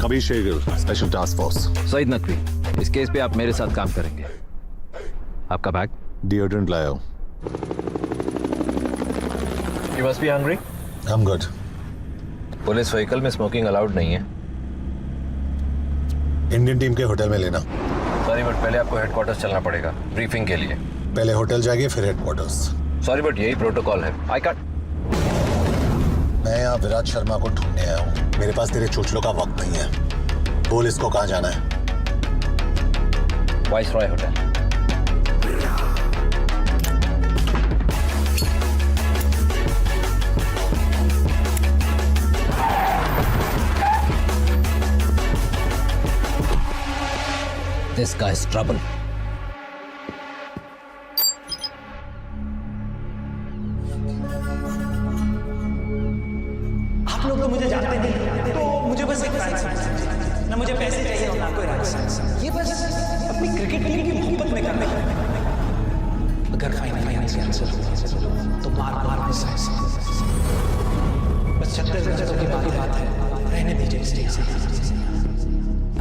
Kabir Shergill, special task force. Saeed Naqvi, इस case पे आप मेरे साथ काम करेंगे। आपका बैग? डिओड्रेंट लाया हूं। You must be hungry? I'm good. Police vehicle में स्मोकिंग अलाउड नहीं है। इंडियन टीम के होटल में लेना। सॉरी बट पहले आपको हेडक्वार्टर्स चलना पड़ेगा ब्रीफिंग के लिए। पहले होटल जाइए फिर हेडक्वार्टर्स। सॉरी बट यही प्रोटोकॉल है। I can't. मैं यहाँ विराट शर्मा को ढूंढने आया हूँ। मेरे पास तेरे चुचलों का वक्त नहीं है। बोल इसको कहाँ जाना है? Viceroy hotel. This guy's trouble. आप लोग तो मुझे जानते नहीं, तो मुझे बस एक राइट ना मुझे पैसे चाहिए और ना कोई राइट। ये बस अपनी क्रिकेट टीम की मोहब्बत में करने का। अगर फाइनल कैंसिल हो तो बार मिस है। बस 36 घंटों की बात है, रहने दीजिए इस चीज से।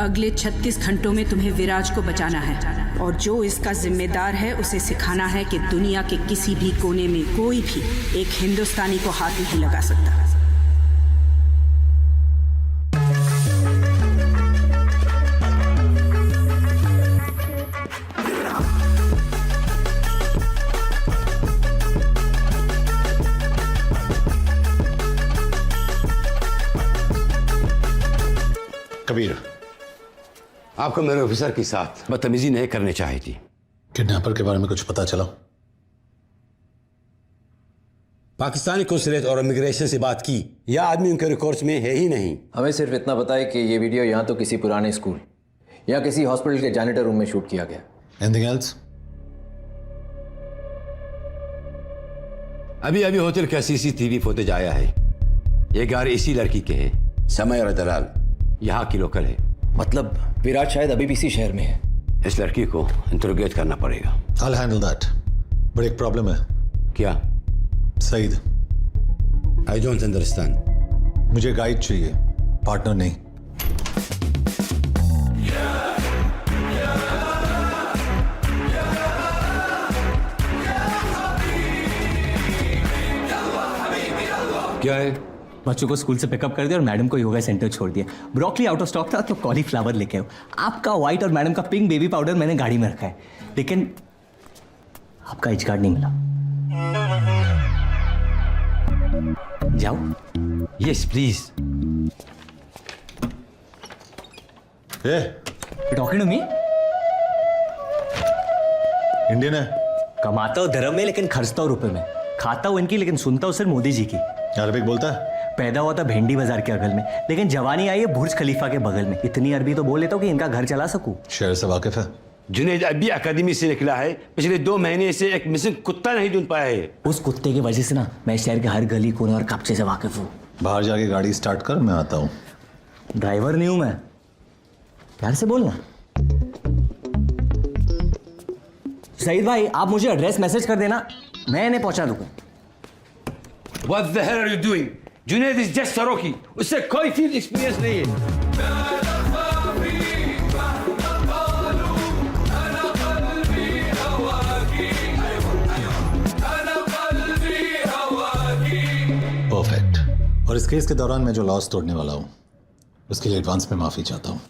अगले 36 घंटों में तुम्हें विराज को बचाना है और जो इसका जिम्मेदार है उसे सिखाना है कि दुनिया के किसी भी कोने में कोई भी एक हिंदुस्तानी को हाथ नहीं लगा सकता। कबीर, आपको मेरे ऑफिसर के साथ बदतमीजी नहीं करनी चाहिए थी। किडनैपर के बारे में कुछ पता चला? पाकिस्तानी कौंसलेट और इमिग्रेशन से बात की, यह आदमी उनके रिकॉर्ड्स में है ही नहीं। हमें सिर्फ इतना पता है कि ये वीडियो यहाँ तो किसी पुराने स्कूल या किसी हॉस्पिटल के जैनिटर रूम में शूट किया गया। Anything else? अभी होटल का CCTV फुटेज आया है। ये गाड़ी इसी लड़की के है, समय और दलाल यहाँ की लोकल है। मतलब विराट शायद अभी भी इसी शहर में है। इस लड़की को इंटरोगेट करना पड़ेगा। I'll handle that. बट एक प्रॉब्लम है। क्या? Saeed, I don't understand. मुझे गाइड चाहिए, पार्टनर नहीं। क्या है? बच्चों को स्कूल से पिकअप कर दिया और मैडम को योगा सेंटर छोड़ दिया। ब्रोकली आउट ऑफ स्टॉक था तो कॉलीफ्लावर लेके आओ। आपका व्हाइट और मैडम का पिंक बेबी पाउडर मैंने गाड़ी में रखा है, लेकिन आपका एच कार्ड नहीं मिला। जाओ। Yes please. Talking to me? Indian है। कमाता हूँ धर्म में लेकिन खर्चता हूँ रुपए में। खाता हूँ इनकी लेकिन सुनता हूँ सिर्फ मोदी जी की। अरबिक बोलता है? पैदा हुआ था भेंडी बाजार के अगल में, लेकिन जवानी आई है बुर्ज खलीफा के बगल में। इतनी अरबी तो बोल लेता हूँ कि इनका घर चला सकूं। शहर से वाकिफ है? जुनैद अभी अकादमी से निकला है, पिछले 2 महीने से एक मिसिंग कुत्ता नहीं ढूंढ पाया है। उस कुत्ते की वजह से ना मैं शहर के हर गली कोने और कब्जे से वाकिफ हूँ। बाहर जाके गाड़ी स्टार्ट कर, मैं आता हूँ। ड्राइवर नहीं हूं मैं, प्यार से बोलना। सईद भाई, आप मुझे एड्रेस मैसेज कर देना, मैं इन्हें पहुंचा दूंगा। What the hell are you doing? Junaid is just सरोकी, उससे कोई फील्ड एक्सपीरियंस नहीं है। परफेक्ट। और इस केस के दौरान मैं जो लॉस तोड़ने वाला हूँ उसके लिए एडवांस में माफी चाहता हूँ।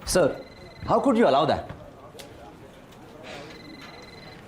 Sir, how could you allow that?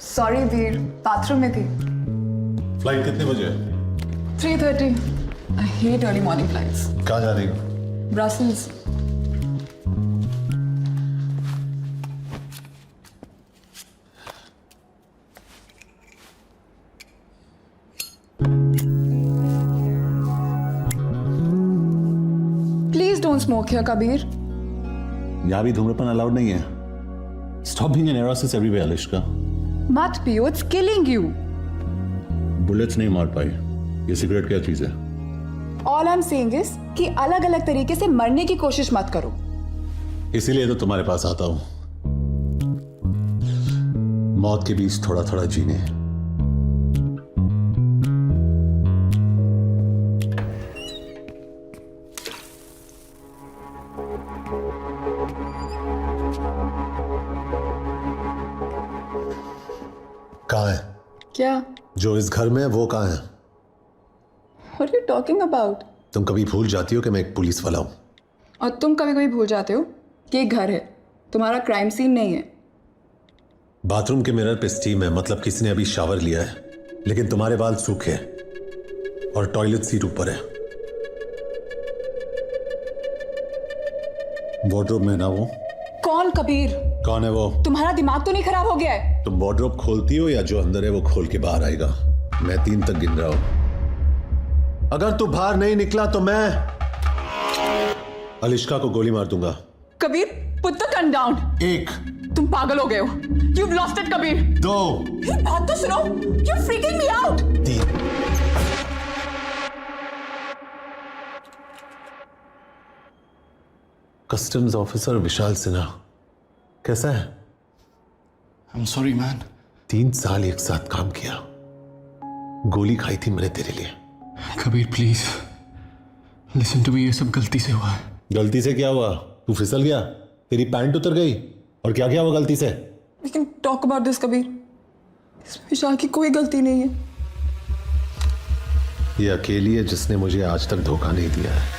Sorry Veer, bathroom में थी। फ्लाइट कितने बजे है? 3:30। I hate early morning flights. कहाँ जा रही हो? Brussels. Please don't smoke here Kabir. यहाँ भी धूम्रपान अलाउड नहीं है। Stop being an neurosis everywhere Alishka. मत पियो, it's killing you. बुलेट्स नहीं मार पाई। ये सिगरेट क्या चीज है? All I'm saying is कि अलग अलग तरीके से मरने की कोशिश मत करो। इसीलिए तो तुम्हारे पास आता हूं, मौत के बीच थोड़ा थोड़ा जीने। कहाँ है? क्या? जो इस घर में है वो कहाँ है? What are you talking about? तुम कभी भूल जाती हो कि मैं एक पुलिस वाला हूं? और तुम कभी कभी भूल जाते हो कि ये घर है, तुम्हारा क्राइम सीन नहीं है। बाथरूम के मिरर पे स्टीम है, मतलब किसी ने अभी शावर लिया है, लेकिन तुम्हारे बाल सूखे हैं और टॉयलेट सीट ऊपर है। वार्डरोब में ना वो। कौन कबीर? कौन है वो? तुम्हारा दिमाग तो नहीं खराब हो गया है? तुम वार्डरोब खोलती हो या जो अंदर है वो खोल के बाहर आएगा? मैं 3 तक गिन रहा हूं। अगर तू बाहर नहीं निकला तो मैं अलिश्का को गोली मार दूंगा। Kabir, put the gun down. 1, तुम पागल हो गए हो। You've lost it, Kabir. 2, ये बात तो सुनो। You're freaking me out. 3। Customs officer Vishal Sinha कैसा है? I'm sorry, man. 3 साल एक साथ काम किया, गोली खाई थी मैंने तेरे लिए। Kabir, please listen to me, ये सब गलती से हुआ है। गलती से क्या हुआ? तू फिसल गया, तेरी पैंट उतर गई, और क्या किया वो गलती से? We can talk about this, Kabir. इसमें विशाल की कोई गलती नहीं है। ये अकेली है जिसने मुझे आज तक धोखा नहीं दिया है।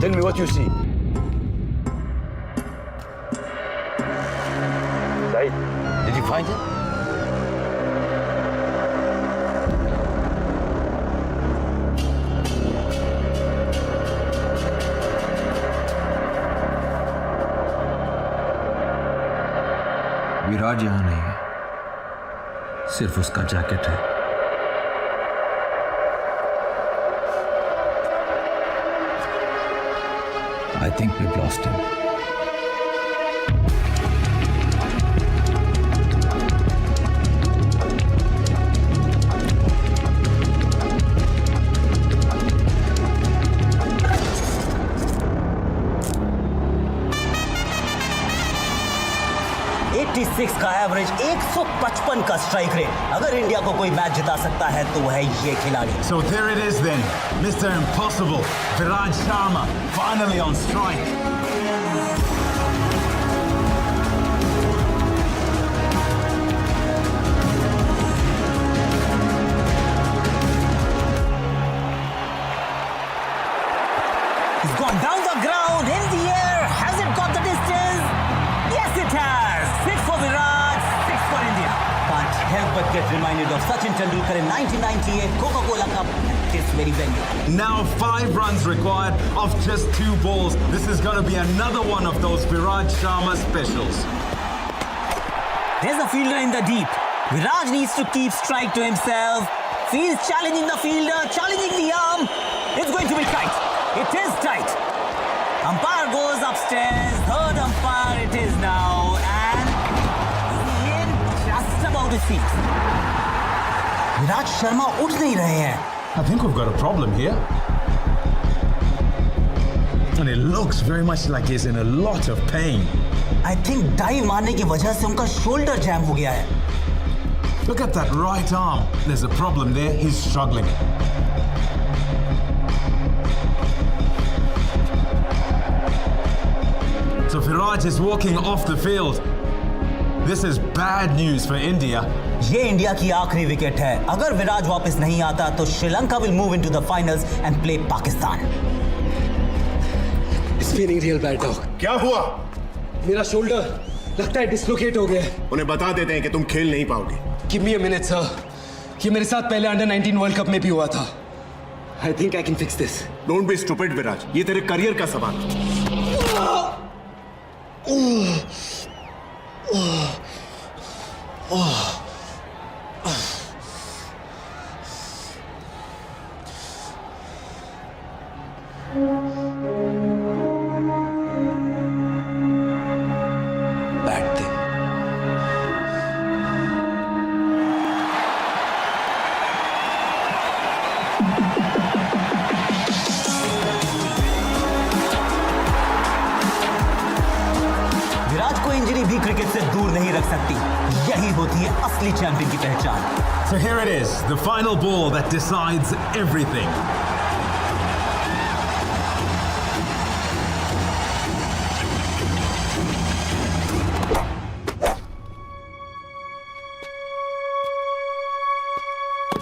tell me what you see. Saeed, did you find it? विराज यहां नहीं है, सिर्फ उसका जैकेट है। I think we've lost him. का एवरेज, 155 का स्ट्राइक रेट। अगर इंडिया को कोई मैच जिता सकता है तो वह है ये खिलाड़ी। So there it is then, Mr. Impossible, Viraj Sharma, finally on strike. He's gone down the ground, in the air. Has it got the distance? Yes, it has. 6 for Viraj, 6 for India. Can't help but get reminded of Sachin Tendulkar in 1998 Coca-Cola Cup at this very venue. Now 5 runs required off just 2 balls. This is going to be another one of those Viraj Sharma specials. There's a fielder in the deep. Viraj needs to keep strike to himself. Feels challenging the fielder, challenging the arm. It's going to be tight. It is tight. Umpire goes upstairs. Third umpire it is now. And in just about his feet. Viraj Sharma उठ नहीं रहे हैं. I think we've got a problem here. And it looks very much like he's in a lot of pain. I think dive मारने की वजह से उनका shoulder jam हो गया है. Look at that right arm. There's a problem there. He's struggling. So Viraj is walking off the field. This is bad news for India. ये India की आखिरी विकेट है. अगर विराज वापस नहीं आता तो Sri Lanka will move into the finals and play Pakistan. It's feeling real bad, dog. क्या हुआ? मेरा शोल्डर लगता है डिस्लोकेट हो गया है. उन्हें बता देते हैं कि तुम खेल नहीं पाओगे. Give me a minute, sir. ये मेरे साथ पहले अंडर 19 वर्ल्ड कप में भी हुआ था. I think I can fix this. Don't be stupid Viraj, ये तेरे करियर का सवाल है। बैठते। विराट को इंजरी भी क्रिकेट से दूर नहीं रख सकती। यही होती है असली चैंपियन की पहचान। So here it is, the final ball that decides everything.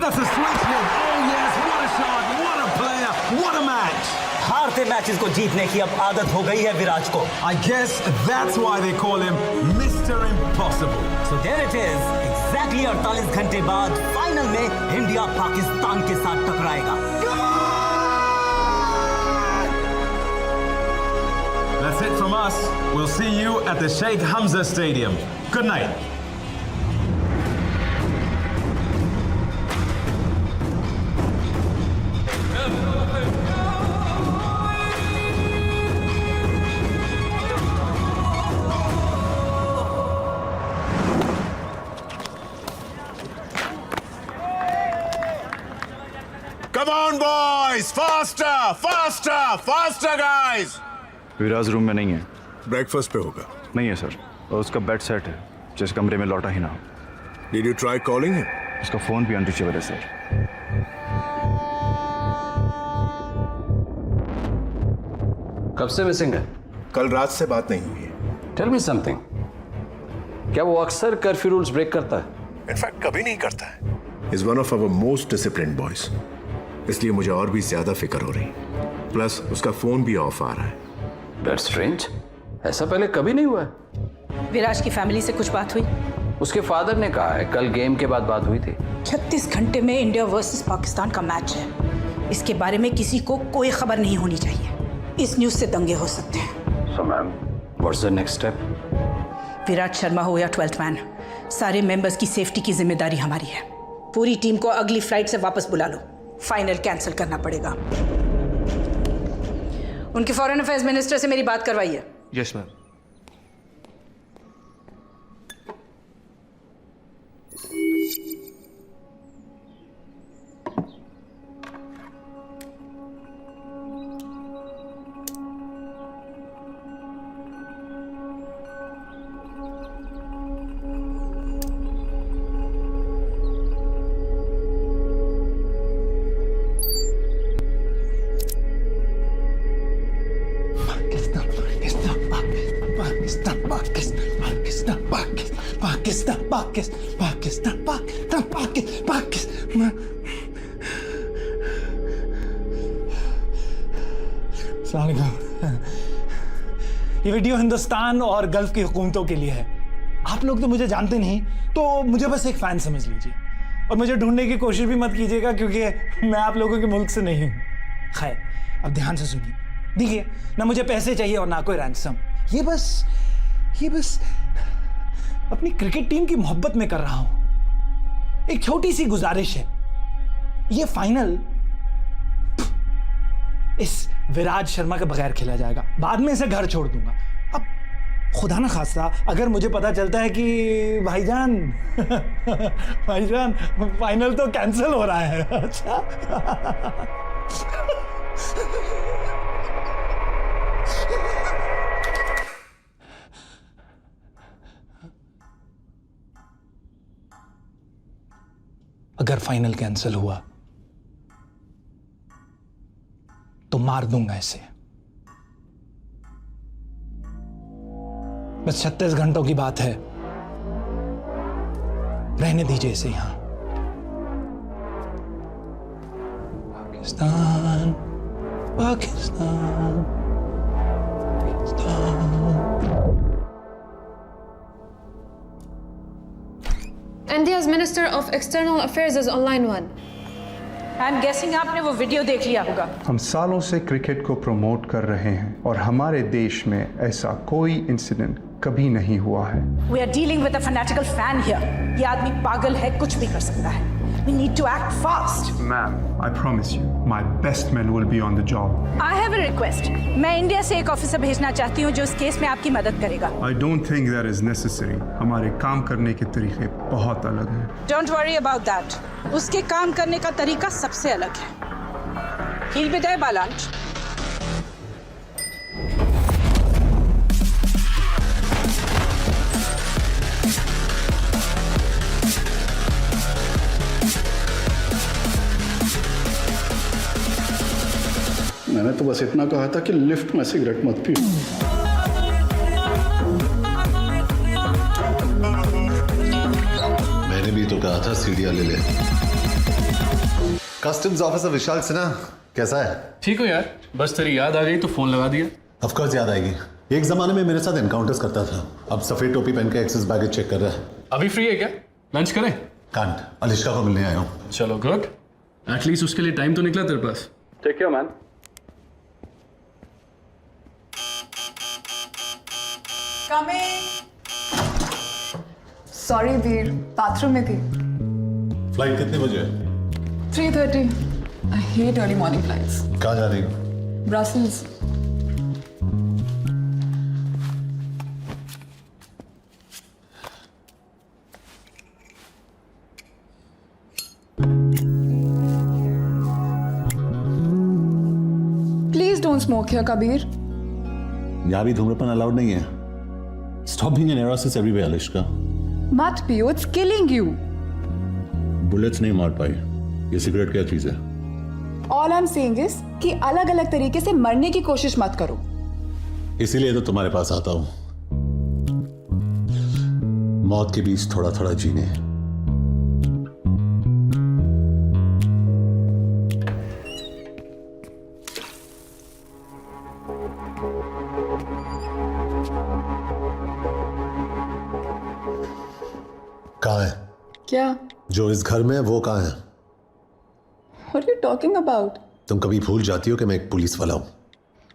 That's a switch hit. Oh yes, what a shot, what a player, what a match. हारते मैचेस को जीतने की अब आदत हो गई है विराट को। I guess that's why they call him Mr. Impossible. So there it is, exactly 48 घंटे बाद फाइनल में इंडिया पाकिस्तान के साथ टकराएगा। That's it from us. We'll see you at the Sheikh Hamza Stadium. Good night. Come on boys, faster, faster, faster guys. Viraj room में नहीं है। Breakfast पे होगा। नहीं है सर, और उसका बेड सेट है जिस कमरे में लौटा ही ना हो। Did you try calling him? उसका फोन भी अनरीचेबल है सर। कब से मिसिंग है? कल रात से बात नहीं हुई है। Tell me something. क्या वो अक्सर कर्फ्यू रूल्स ब्रेक करता है? इनफैक्ट कभी नहीं करता है। He's one of our most disciplined boys. इसलिए मुझे और भी ज्यादा फिक्र हो रही। प्लस उसका फोन भी ऑफ आ रहा है। That's strange. ऐसा पहले कभी नहीं हुआ है। विराज की फैमिली से कुछ बात हुई? उसके फादर ने कहा है कल गेम के बाद बात हुई थी। 36 घंटे में इंडिया वर्सेस पाकिस्तान का मैच है। इसके बारे में किसी को कोई खबर नहीं होनी चाहिए। इस न्यूज से दंगे हो सकते हैं। So ma'am, what's the next step? Virat Sharma हो या 12th मैन, सारे मेंबर्स की सेफ्टी की जिम्मेदारी हमारी है। पूरी टीम को अगली फ्लाइट से वापस बुला लो। फाइनल कैंसिल करना पड़ेगा। उनके फॉरेन अफेयर्स मिनिस्टर से मेरी बात करवाइए। Yes ma'am. ये वीडियो हिंदुस्तान और गल्फ की हुकूमतों के लिए है। आप लोग तो मुझे जानते नहीं, तो मुझे बस एक फैन समझ लीजिए और मुझे ढूंढने की कोशिश भी मत कीजिएगा क्योंकि मैं आप लोगों के मुल्क से नहीं हूँ। खैर, अब ध्यान से सुनिए। देखिए, ना मुझे पैसे चाहिए और ना कोई रैंसम। ये बस अपनी क्रिकेट टीम की मोहब्बत में कर रहा हूं। एक छोटी सी गुजारिश है, ये फाइनल इस विराट शर्मा के बगैर खेला जाएगा। बाद में इसे घर छोड़ दूंगा। अब खुदा ना खास्ता अगर मुझे पता चलता है कि भाईजान फाइनल तो कैंसिल हो रहा है। अच्छा अगर फाइनल कैंसिल हुआ तो मार दूंगा इसे। बस 36 घंटों की बात है, रहने दीजिए इसे यहां। Pakistan Pakistan India's Minister of External Affairs is on line 1. I am guessing आपने वो वीडियो देख लिया होगा। हम सालों से क्रिकेट को प्रमोट कर रहे हैं और हमारे देश में ऐसा कोई इंसिडेंट कभी नहीं हुआ है। We are dealing with a fanatical fan here. ये आदमी पागल है, कुछ भी कर सकता है। We need to act fast. Ma'am, I promise you, my best men will be on the job. I have a request. मैं इंडिया से एक ऑफिसर भेजना चाहती हूँ जो इस केस में आपकी मदद करेगा। I don't think that is necessary. हमारे काम करने के तरीके बहुत अलग हैं। Don't worry about that. उसके काम करने का तरीका सबसे अलग है। He'll be there by lunch. मैंने तो बस इतना कहा था कि लिफ्ट में सिगरेट मत पियो। मैंने भी तो कहा था सीढ़ियां ले ले। कस्टम्स ऑफिसर विशाल सिन्हा कैसा है? ठीक हो यार, बस तेरी याद आ गई तो फोन लगा दिया। ऑफ कोर्स याद आएगी। एक जमाने में मेरे साथ एनकाउंटर्स करता था, अब सफेद टोपी पहन के एक्सेस बैगेज चेक कर रहा है। अभी फ्री है क्या? लंच करें? कांट, अलिश्का को मिलने आया हूँ। चलो गुड, एटलीस्ट उसके लिए टाइम तो निकला तेरे पास। Take care man. Sorry Veer, bathroom में थी। फ्लाइट कितने बजे है? 3:30। I hate early morning flights. कहाँ जा रही हो? Brussels. Please don't smoke here Kabir. यहाँ भी धूम्रपान अलाउड नहीं है। Stop being an neurosis everywhere Alishka. मत पियो, इट्स किलिंग यू। बुलेट्स नहीं मार पाई। ये सिगरेट क्या चीज है? All I am saying is कि अलग अलग तरीके से मरने की कोशिश मत करो। इसीलिए तो तुम्हारे पास आता हूं, मौत के बीच थोड़ा थोड़ा जीने। कहाँ है? क्या? जो इस घर में है वो कहाँ है? What are you talking about? तुम कभी भूल जाती हो कि मैं एक पुलिस वाला हूं।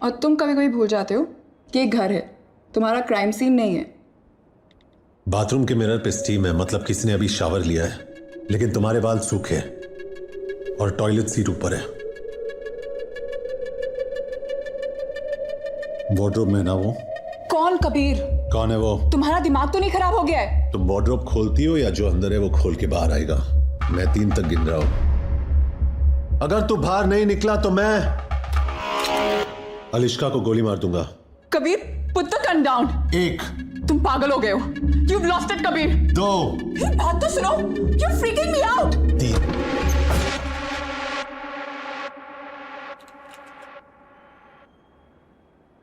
और तुम कभी कभी भूल जाते हो कि एक घर है, तुम्हारा क्राइम सीन नहीं है। बाथरूम के मिरर पे स्टीम है, मतलब किसी ने अभी शावर लिया है, लेकिन तुम्हारे बाल सूखे और टॉयलेट सीट ऊपर है। वार्डरोब में ना वो। कौन कबीर? कौन है वो? तुम्हारा दिमाग तो नहीं खराब हो गया है? तुम वार्डरोब खोलती हो या जो अंदर है वो खोल के बाहर आएगा? मैं 3 तक गिन रहा हूं। अगर तू बाहर नहीं निकला तो मैं अलिश्का को गोली मार दूंगा। Kabir, put the gun down. 1। तुम पागल हो गए हो। You've lost it, Kabir. 2। बात तो सुनो। You're freaking me out। 3।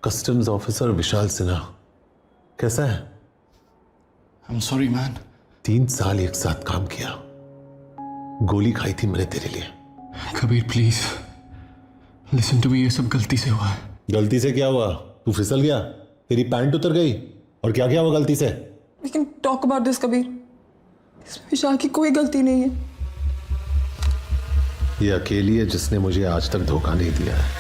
Customs officer Vishal Sinha कैसा है? I'm sorry man। 3 साल एक साथ काम किया, गोली खाई थी मैंने तेरे लिए। Kabir please listen to me, ये सब गलती से हुआ है। गलती से क्या हुआ? तू फिसल गया, तेरी पैंट उतर गई, और क्या किया वो गलती से? We can talk about this, Kabir. इसमें विशाल की कोई गलती नहीं है। ये अकेली है जिसने मुझे आज तक धोखा नहीं दिया है।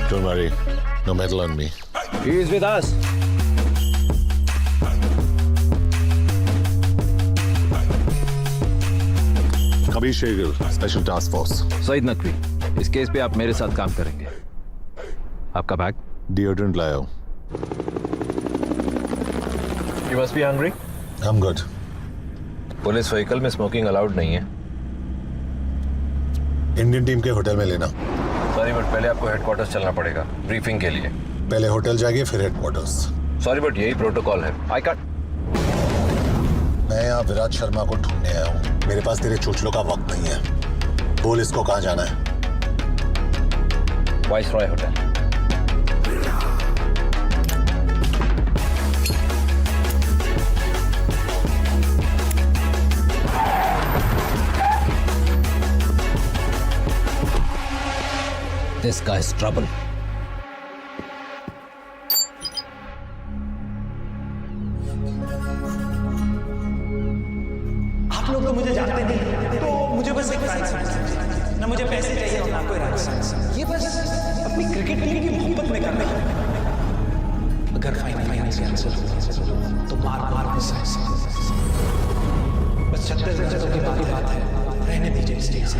Don't worry, no medal on me. He is with us. Kabir Shergill, special task force. Saeed Naqvi, इस केस पे आप मेरे साथ काम करेंगे। आपका बैग? डिओड्रेंट लाया हूं। You must be hungry? I'm good. Police vehicle में स्मोकिंग अलाउड नहीं है। इंडियन टीम के होटल में लेना। सॉरी बट पहले आपको हेडक्वार्टर्स चलना पड़ेगा ब्रीफिंग के लिए। पहले होटल जाएंगे फिर हेडक्वार्टर्स। सॉरी बट यही प्रोटोकॉल है। I can't. मैं यहाँ विराट शर्मा को ढूंढने आया हूँ। मेरे पास तेरे चोचलों का वक्त नहीं है। बोल इसको कहाँ जाना है? Viceroy hotel. guy's trouble. आप लोग तो मुझे जानते नहीं, तो मुझे बस एक फ्रेंड समझिए। ना मुझे पैसे चाहिए और ना कोई राज। ये बस अपनी क्रिकेट टीम की मोहब्बत में करने का। अगर फाइनल कैंसिल हुआ तो बार बार बस 36 घंटों की बात है, रहने दीजिए इस टीम से।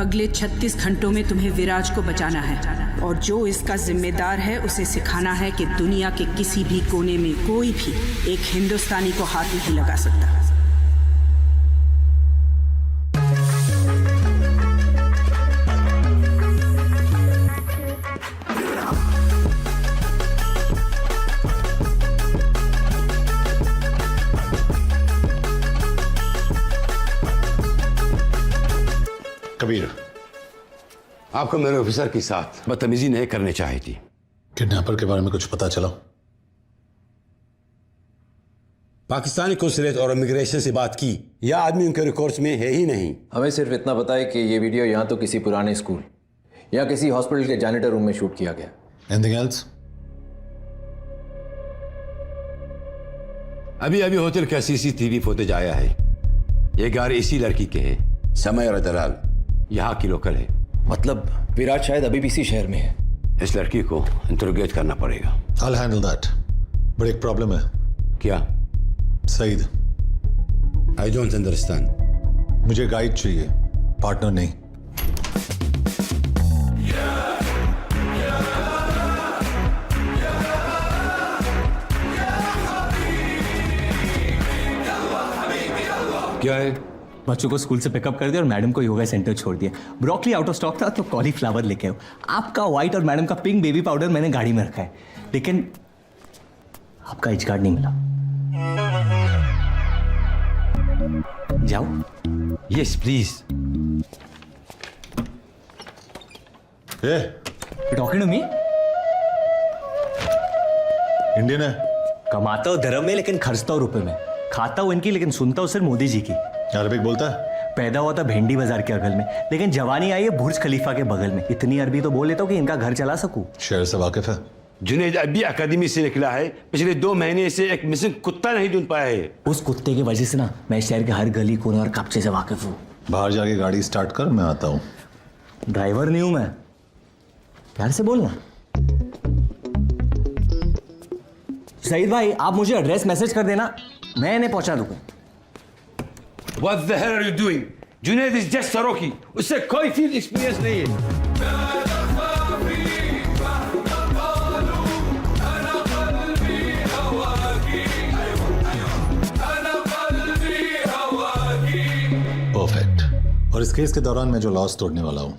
अगले 36 घंटों में तुम्हें विराज को बचाना है और जो इसका जिम्मेदार है उसे सिखाना है कि दुनिया के किसी भी कोने में कोई भी एक हिंदुस्तानी को हाथ नहीं लगा सकता। कबीर, आपको मेरे ऑफिसर के साथ बदतमीजी नहीं करनी चाहिए थी। किडनैपर के बारे में कुछ पता चला? पाकिस्तानी कौंसलेट और इमिग्रेशन से बात की, यह आदमी उनके रिकॉर्ड्स में है ही नहीं। हमें सिर्फ इतना पता है कि ये वीडियो या तो किसी पुराने स्कूल या किसी हॉस्पिटल के जैनिटर रूम में शूट किया गया। Anything else? अभी अभी होटल का CCTV फुटेज आया है। ये गाड़ी इसी लड़की के है, समय दलाल, यहाँ की लोकल है। मतलब विराट शायद अभी भी इसी शहर में है। इस लड़की को इंटरोगेट करना पड़ेगा। I'll handle that. बट एक प्रॉब्लम है। क्या? Saeed, I don't understand. मुझे गाइड चाहिए, पार्टनर नहीं। क्या है? बच्चों को स्कूल से पिकअप कर दिया और मैडम को योगा सेंटर छोड़ दिया। ब्रोकली आउट ऑफ स्टॉक था तो कॉलीफ्लावर लेके आओ। आपका व्हाइट और मैडम का पिंक बेबी पाउडर मैंने गाड़ी में रखा है, लेकिन आपका एच कार्ड नहीं मिला। जाओ। Yes please. Talking to me? Indian है। कमाता हूँ धर्म में लेकिन खर्चता हूँ रुपए में। खाता हूँ इनकी लेकिन सुनता हूँ सिर्फ मोदी जी की। अरबिक बोलता है? पैदा हुआ था भेंडी बाजार के अगल में, लेकिन जवानी आई है बुर्ज खलीफा के बगल में। इतनी अरबी तो बोल लेता हूँ कि इनका घर चला सकूं। शहर से वाकिफ है? जुनैद अभी अकादमी से निकला है, पिछले 2 महीने से एक मिसिंग कुत्ता नहीं ढूंढ पाया है। उस कुत्ते की वजह से ना मैं शहर के हर गली कोने और कब्जे से वाकिफ हूँ। बाहर जाके गाड़ी स्टार्ट कर, मैं आता हूँ। ड्राइवर नहीं हूं मैं, प्यार से बोलना। सईद भाई, आप मुझे एड्रेस मैसेज कर देना, मैं इन्हें पहुंचा दूंगा। What the hell are you doing? Junaid is just सरोकी, उससे कोई फील्ड एक्सपीरियंस नहीं है। परफेक्ट। और इस केस के दौरान मैं जो लॉस तोड़ने वाला हूं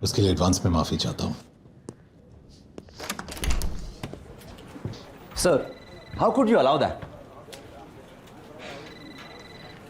उसके लिए एडवांस में माफी चाहता हूं। Sir, how could you allow that?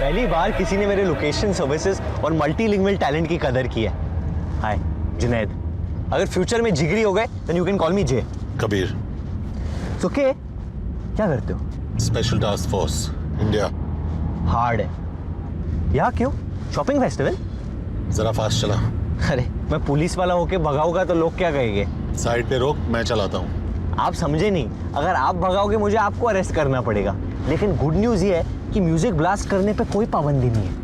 पहली बार किसी ने मेरे लोकेशन सर्विसेज और मल्टीलिंगुअल टैलेंट की कदर की है। हाय जुनैद, अगर फ्यूचर में जिगरी हो गए then you can call me J. Kabir. Okay, क्या करते हो? Special task force India. Hard है। यहाँ क्यों? Shopping festival? जरा फास्ट चला। अरे मैं पुलिस वाला होके भगाऊंगा तो लोग क्या कहेंगे? साइड पे रोक, मैं चलाता हूँ। आप समझे नहीं, अगर आप भगाओगे मुझे आपको अरेस्ट करना पड़ेगा। लेकिन गुड न्यूज ये है कि म्यूजिक ब्लास्ट करने पे कोई पाबंदी नहीं है।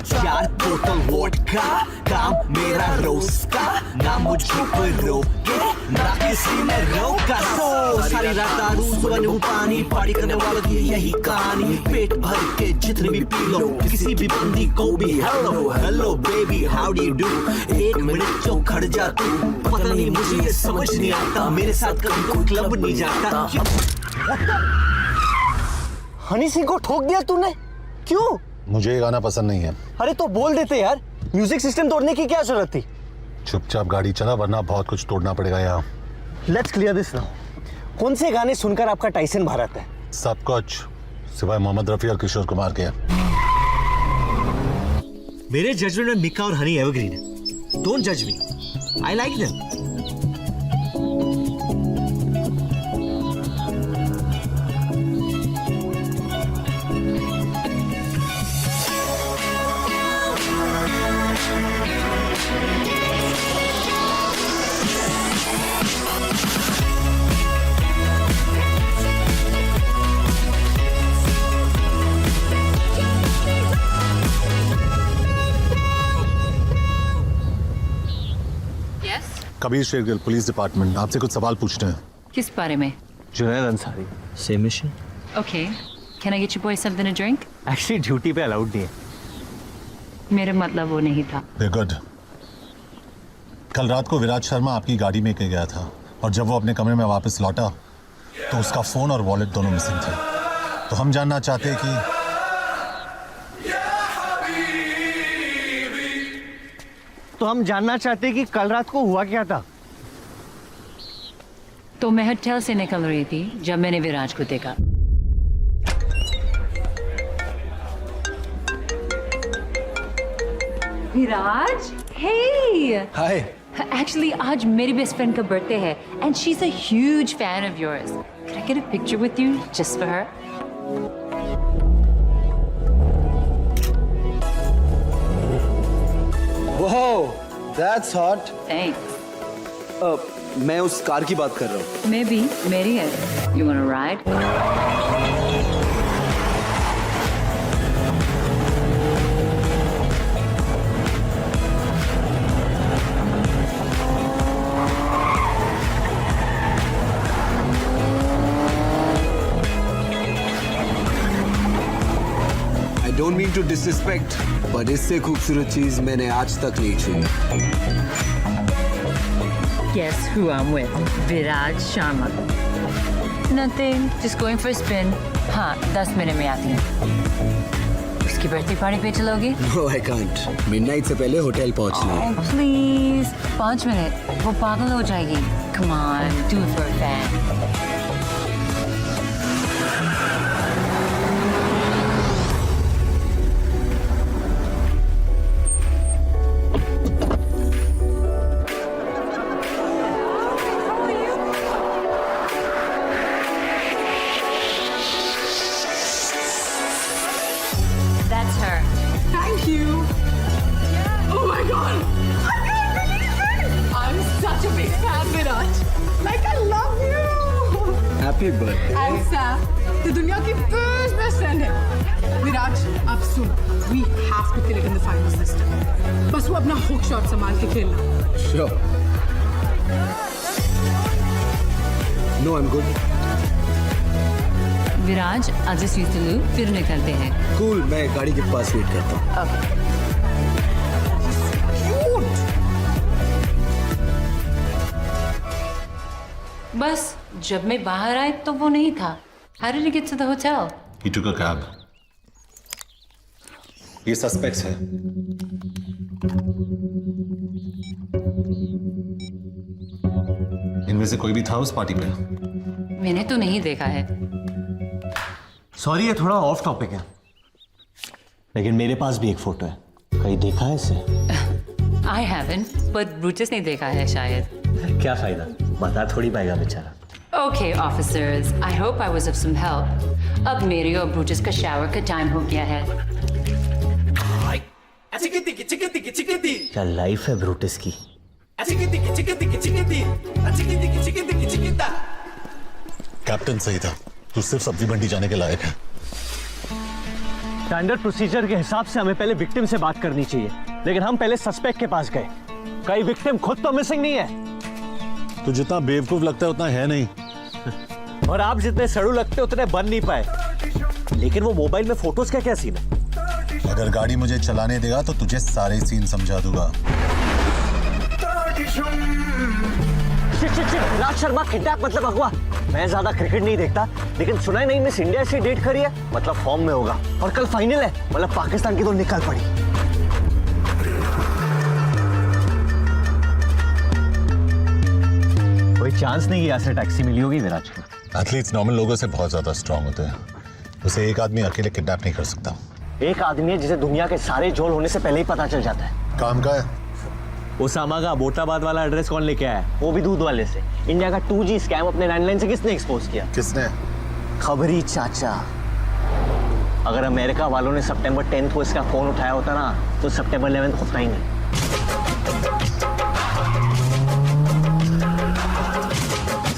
चार बोतल वोडका, काम मेरा रोज का, ना मुझे कोई रोके, ना किसी ने रोका। तो सारी रात दारू, सुबह नींबू पानी, पार्टी करने वालों की यही कहानी। पेट भर के जितने भी पी लो, किसी भी बंदी को भी hello hello baby how do you do. 1 minute जो खड़ जा तू, पता नहीं मुझे ये समझ नहीं आता, मेरे साथ कभी कोई क्लब नहीं जाता। हनी सिंह को ठोक दिया तूने, क्यों? मुझे ये गाना पसंद नहीं है। अरे तो बोल देते यार, म्यूजिक सिस्टम तोड़ने की क्या जरूरत थी? चुपचाप गाड़ी चला वरना बहुत कुछ तोड़ना पड़ेगा यहाँ। Let's clear this now. कौन से गाने सुनकर आपका टाइसन भारत है? सब कुछ। सिवाय मोहम्मद रफी और किशोर कुमार के। मेरे जजमेंट में मिका और हनी एवरग्रीन है। डोंट जज me, I like them. Kabir Shergill, police department, आपसे कुछ सवाल पूछने हैं। किस बारे में? Junaid Ansari. Same mission. Okay. Can I get you boys something to drink? Actually duty पे अलाउड नहीं है। मेरा मतलब वो नहीं था। गुड। कल रात को विराज शर्मा आपकी गाड़ी में गया था और जब वो अपने कमरे में वापस लौटा तो उसका फोन और वॉलेट दोनों मिसिंग थे। तो हम जानना चाहते हैं कि कल रात को हुआ क्या था। तो मैं होटल से निकल रही थी जब मैंने विराज को देखा। विराज, hey! हाय। Actually, आज मेरी बेस्ट फ्रेंड का बर्थडे है and she's a huge fan of yours. Can I get a picture with you just for her? Wow, that's hot. Thanks. मैं उस कार की बात कर रहा हूँ। मैं भी, मेरी है। You wanna ride? I don't mean to disrespect, but इससे खूबसूरत चीज मैंने आज तक नहीं छुई। Guess who I'm with? Viraj Sharma. Nothing. Just going for a spin. हाँ, 10 मिनट में आती हूँ। उसकी बर्थडे पार्टी पे चलोगे? No, I can't. Midnight से पहले होटल पहुँचना है। Oh, please. 5 मिनट. वो पागल हो जाएगी. Come on, do it for a fan. That's her. Thank you. Oh my God. I can't believe it. I'm such a big fan, Viraj. Like I love you. Happy birthday. And Sam, the दुनिया की best friend है. Viraj, अब सुन. We have to kill it in the final system. बस वो अपना hook shot संभाल के खेलना. Sure. No, I'm good. Viraj, I'll just use the loop. फिर निकलते हैं. Cool. मैं गाड़ी के पास वेट करता हूँ. Okay. बस जब मैं बाहर आई तो वो नहीं था. How did you get to the hotel? he took a cab. ये सस्पेक्ट्स है। इनमें से कोई भी था उस पार्टी में? मैंने तो नहीं देखा है. सॉरी, ये थोड़ा ऑफ टॉपिक है, लेकिन मेरे पास भी एक फोटो है। कहीं देखा है इसे? I haven't, but Brutus ने देखा है शायद. क्या फायदा, बता थोड़ी पाएगा बेचारा। Okay, officers. I hope I was of some help. अब मेरे और Brutus का शावर का टाइम हो गया है. क्या लाइफ है ब्रूटस की। कैप्टन सही था, तू सिर्फ सब्जी मंडी जाने के लायक है। स्टैंडर्ड प्रोसीजर के हिसाब से हमें पहले विक्टिम से बात करनी चाहिए, लेकिन हम पहले सस्पेक्ट के पास गए। कई विक्टिम खुद तो मिसिंग नहीं है। तू जितना बेवकूफ लगता है उतना है नहीं। और आप जितने सड़ू लगते उतने बन नहीं पाए। लेकिन वो मोबाइल में फोटोज का क्या सीन है? अगर गाड़ी मुझे चलाने देगा तो तुझे सारे सीन समझा दूंगा। विराज शर्मा किडनैप मतलब अगवा। मैं ज्यादा क्रिकेट नहीं देखता, लेकिन सुना है नहीं मिस इंडिया से डेट करी है, मतलब फॉर्म में होगा। और कल फाइनल है, मतलब पाकिस्तान की तो निकल पड़ी। कोई चांस नहीं यहाँ से टैक्सी मिली होगी विराज को। एथलीट्स नॉर्मल लोगों से बहुत ज्यादा स्ट्रांग होते हैं। उसे एक आदमी अकेले किडनैप नहीं कर सकता। एक आदमी है जिसे दुनिया के सारे झोल होने से पहले ही पता चल जाता है। काम का है। ओसामा का अबोटाबाद वाला एड्रेस कौन लेके आया? वो भी दूध वाले से। इंडिया का 2G स्कैम अपने लैंडलाइन से किसने एक्सपोज किया? किसने? खबरी चाचा। अगर अमेरिका वालों ने सितंबर 10 को इसका फोन उठाया होता ना, तो सितंबर 11 होता ही नहीं।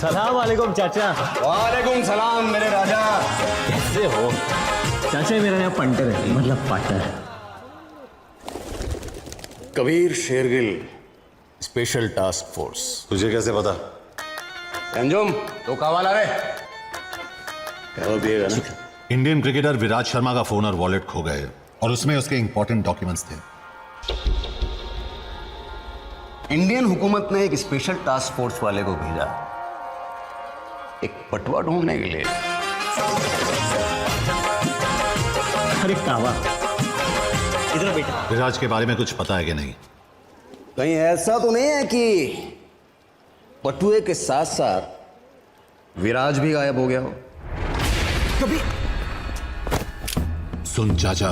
सलाम वालेकुम चाचा। वालेकुम सलाम मेरे राजा। कैसे हो चाचा? मेरा नाम पंटर है, मतलब partner. Kabir Shergill, special task force. तुझे कैसे पता? अंजुम तो कावाला रे पिएगा ना। इंडियन क्रिकेटर विराट शर्मा का फोन और वॉलेट खो गए और उसमें उसके इंपॉर्टेंट डॉक्यूमेंट्स थे। इंडियन हुकूमत ने एक स्पेशल टास्क फोर्स वाले को भेजा एक पटवा ढूंढने के लिए। अरे कावा, इधर बेटा। विराज के बारे में कुछ पता है कि नहीं? कहीं ऐसा तो नहीं है कि पटुए के साथ साथ विराज भी गायब हो गया हो? कभी सुन चाचा,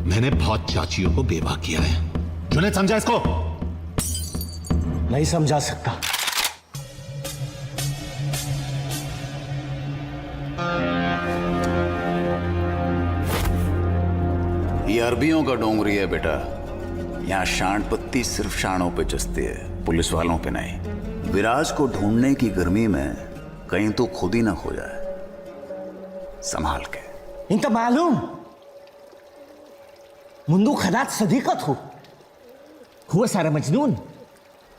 मैंने बहुत चाचियों को बेवा किया है। जुनैद समझा इसको? नहीं समझा सकता। ये अरबियों का डोंगरी है बेटा। यहाँ शांड पत्ती सिर्फ शानों पे जचती है, पुलिस वालों पे नहीं। विराज को ढूंढने की गर्मी में कहीं तो खुद ही ना खो जाए। संभाल के। इंत मालूम मुंदू खदात सदीकत हो हुआ सारा मजनून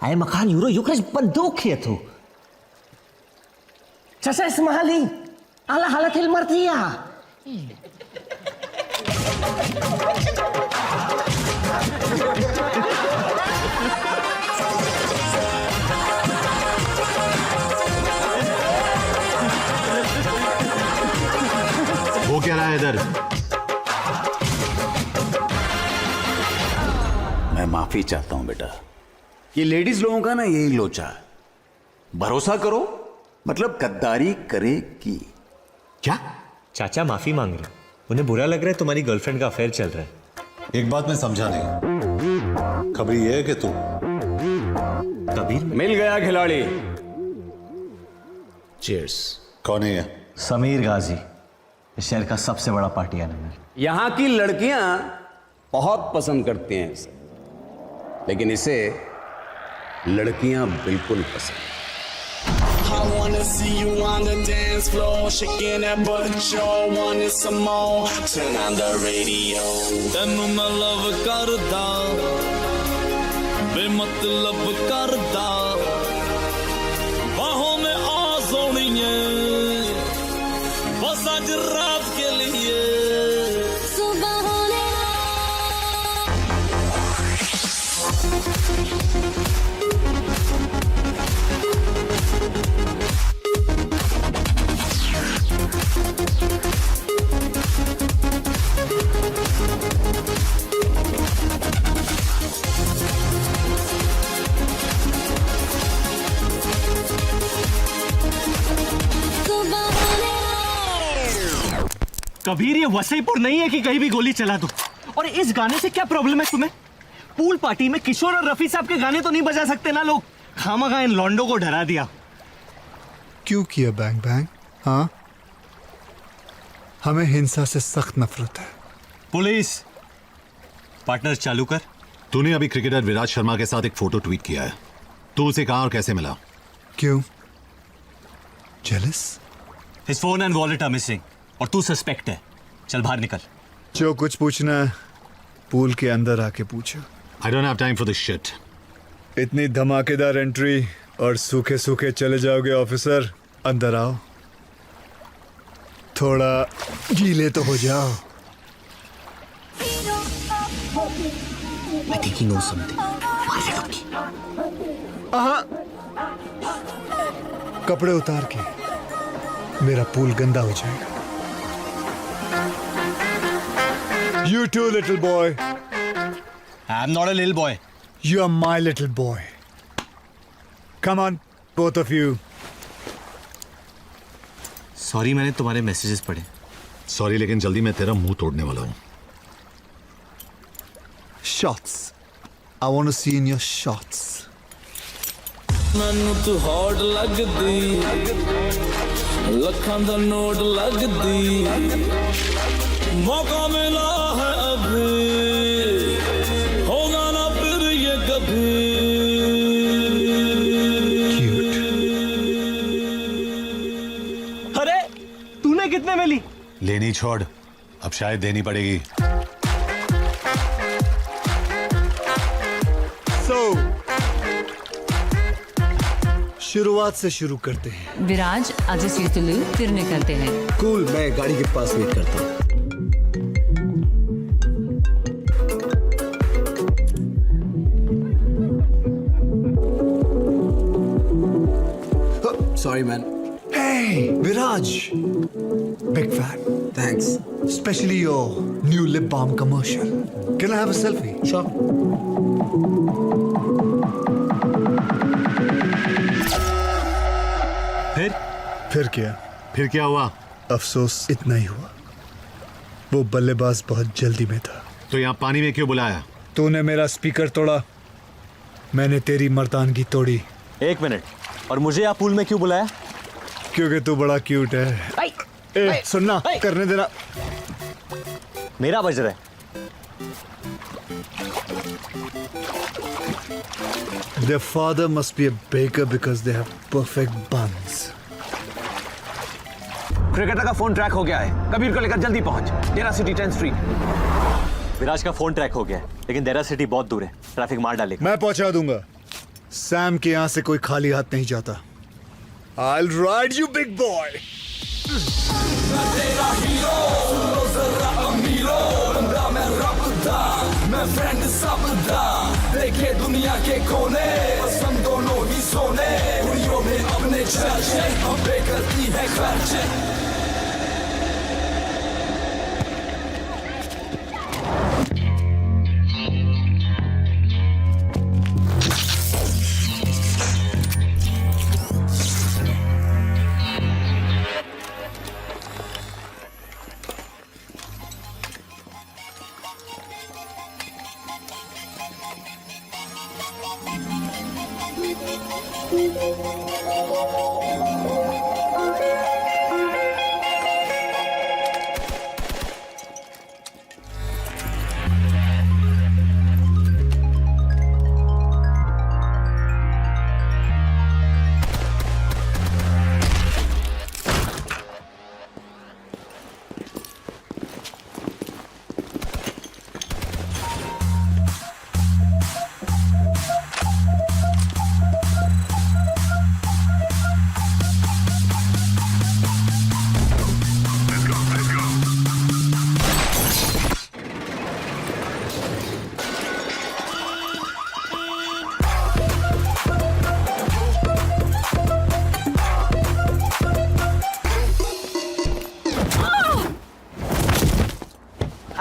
आए मकान यूरो युक्रज बंदूक किए थो चसा इसमाली आला हालत हिल मरतिया। वो क्या रहा है इधर? मैं माफी चाहता हूं बेटा। ये लेडीज लोगों का ना यही लोचा है। भरोसा करो मतलब गद्दारी करेगी। क्या? चाचा माफी मांग रहे, उन्हें बुरा लग रहा है तुम्हारी गर्लफ्रेंड का अफेयर चल रहा है। एक बात मैं समझा नहीं। खबरी ये है कि तू कबीर मिल गया खिलाड़ी। चीयर्स। कौन है ये? समीर गाजी, इस शहर का सबसे बड़ा पार्टी एनिमल। यहां की लड़कियां बहुत पसंद करती हैं इसे, लेकिन इसे लड़कियां बिल्कुल पसंद। I wanna see you on the dance floor, shaking that butt, you want it some more. Turn on the radio. ਤੈਨੂੰ ਮੈਂ ਲਵ ਕਰਦਾ ਬੇਮਤਲਬ ਕਰਦਾ ਬਾਹੋਂ में आ सोनिए बस आज रात के लिए सुबह होने कबीर ये वसीपुर नहीं है कि कहीं भी गोली चला दो। और इस गाने से क्या प्रॉब्लम है तुम्हें? पूल पार्टी में किशोर और रफी साहब के गाने तो नहीं बजा सकते ना लोग? खामखा इन लॉन्डो को डरा दिया। क्यों किया बैंग बैंग? हाँ, हमें हिंसा से सख्त नफरत है। पुलिस पार्टनर चालू कर। तूने अभी क्रिकेटर विराट शर्मा के साथ एक फोटो ट्वीट किया है। तू उसे कहां और कैसे मिला? क्यों? Jealous? His phone and wallet are missing और तू सस्पेक्ट है। चल बाहर निकल। जो कुछ पूछना है पूल के अंदर आके पूछो। I don't have time for this shit. इतनी धमाकेदार एंट्री और सूखे सूखे चले जाओगे ऑफिसर। अंदर आओ, थोड़ा गीले तो हो जाओ। I think he knows something. कपड़े उतार के, मेरा पूल गंदा हो जाएगा। You too, little boy. I'm not a little boy. You are my little boy. Come on, both of you. Sorry, मैंने तुम्हारे मैसेजेस पढ़े। सॉरी, लेकिन जल्दी मैं तेरा मुंह तोड़ने वाला हूं। Shots. I want to see in your shots. ਮੈਨੂੰ ਤੂੰ ਹੌਟ ਲੱਗਦੀ, ਲੱਖਾਂ ਦਾ ਨੋਟ ਲੱਗਦੀ, ਮੌਕਾ ਮਿਲਾ ਹੈ ਅਭੀ, ਹੋਗਾ ਨਾ ਫਿਰ ਇਹ ਕਭੀ। अरे तूने कितने में ली? लेनी छोड़, अब शायद देनी पड़ेगी। शुरुआत से शुरू करते हैं। विराज आज से तुलू फिर निकलते हैं। कूल, मैं गाड़ी के पास वेट करता हूँ। Sorry, man. Hey, Viraj. Big fan. Thanks. Especially your new lip balm commercial. Can I have a selfie? Sure. फिर क्या? फिर क्या हुआ? अफसोस इतना ही हुआ, वो बल्लेबाज बहुत जल्दी में था। तो यहाँ पानी में क्यों बुलाया? तूने मेरा स्पीकर तोड़ा, मैंने तेरी मर्दानगी तोड़ी। एक मिनट, और मुझे आप पूल में क्यों बुलाया? क्योंकि तू बड़ा क्यूट है। ए, सुनना, करने देना। मेरा बज रहा है। Their father must be a baker because they have perfect buns. Cricketer का फोन ट्रैक हो गया है, कबीर को लेकर जल्दी पहुंच। डेरा सिटी 10th स्ट्रीट। विराज का फोन ट्रैक हो गया है, लेकिन डेरा सिटी बहुत दूर है, ट्रैफिक मार डालेगा। मैं पहुंचा दूंगा। सैम के यहां से कोई खाली हाथ नहीं जाता। I'll ride you, big boy. मैं फ्रेंड सबदा, देखे दुनिया के कोने, बस हम दोनों ही सोने, कुड़ियों में अपने चर्चे, अब पे करती है खर्चे।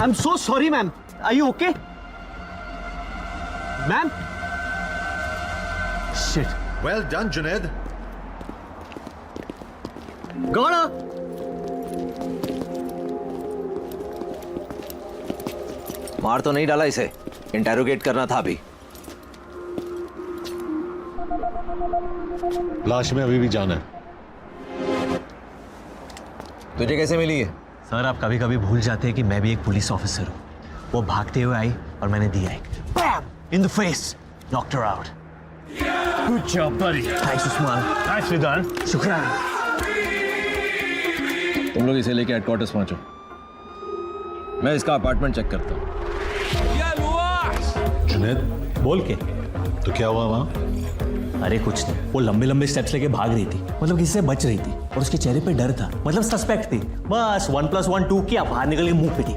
I'm so sorry, ma'am. Are you okay? Ma'am? Shit. Well done, Junaid. Gona! मार तो नहीं डाला इसे, इंटेरोगेट करना था अभी। लाश में अभी भी जान है। तुझे कैसे मिली है? सर, आप कभी कभी भूल जाते हैं कि मैं भी एक पुलिस ऑफिसर हूँ। वो भागते हुए आई और मैंने दिया एक bam in the face, knocked her out. Good job buddy. Thanks Usman. Thanks विदान। शुक्रिया। तुम लोग इसे लेके हेडक्वार्टर्स पहुंचो, मैं इसका अपार्टमेंट चेक करता हूँ। जुनैद, बोल के तो क्या हुआ वहाँ? अरे कुछ नहीं, वो लंबे लंबे स्टेप्स लेके भाग रही थी, मतलब किसी से बच रही थी, और उसके चेहरे पे डर था, मतलब सस्पेक्ट थी। बस 1+1 2 किया, बाहर निकल के मुंह पिटी।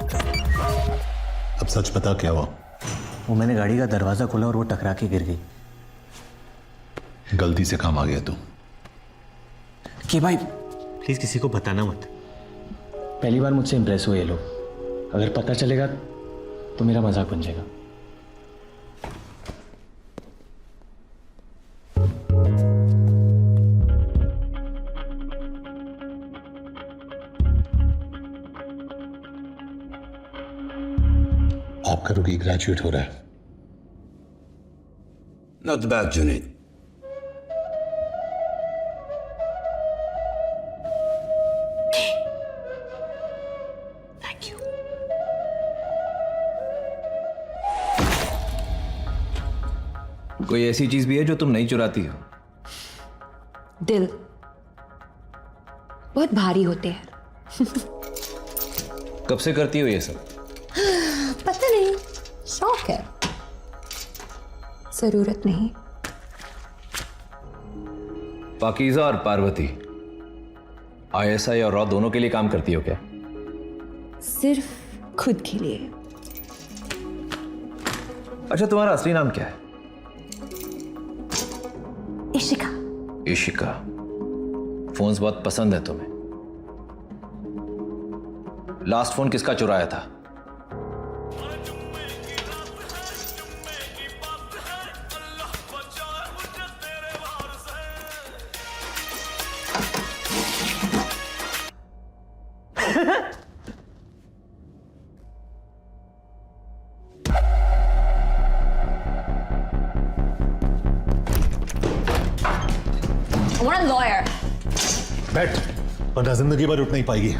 अब सच बता क्या हुआ? वो मैंने गाड़ी का दरवाजा खोला और वो टकरा के गिर गई। गलती से काम आ गया तू। कि भाई प्लीज किसी को बताना मत। पहली बार मुझसे इंप्रेस हुए ये लोग, अगर पता चलेगा तो मेरा मजाक बन जाएगा। आपका रुकी ग्रेजुएट हो रहा है। Not bad, Junaid. Thank you. कोई ऐसी चीज भी है जो तुम नहीं चुराती हो? दिल बहुत भारी होते हैं। कब से करती हो ये सब? पता नहीं, शौक है, जरूरत नहीं। पाकीज़ा और पार्वती ISI और रॉ दोनों के लिए काम करती हो क्या? सिर्फ खुद के लिए। अच्छा, तुम्हारा असली नाम क्या है? इशिका। इशिका। फोन्स बहुत पसंद है तुम्हें। लास्ट फोन किसका चुराया था? I want a lawyer. बैठ, वरना जिंदगी भर उठ नहीं पाएगी।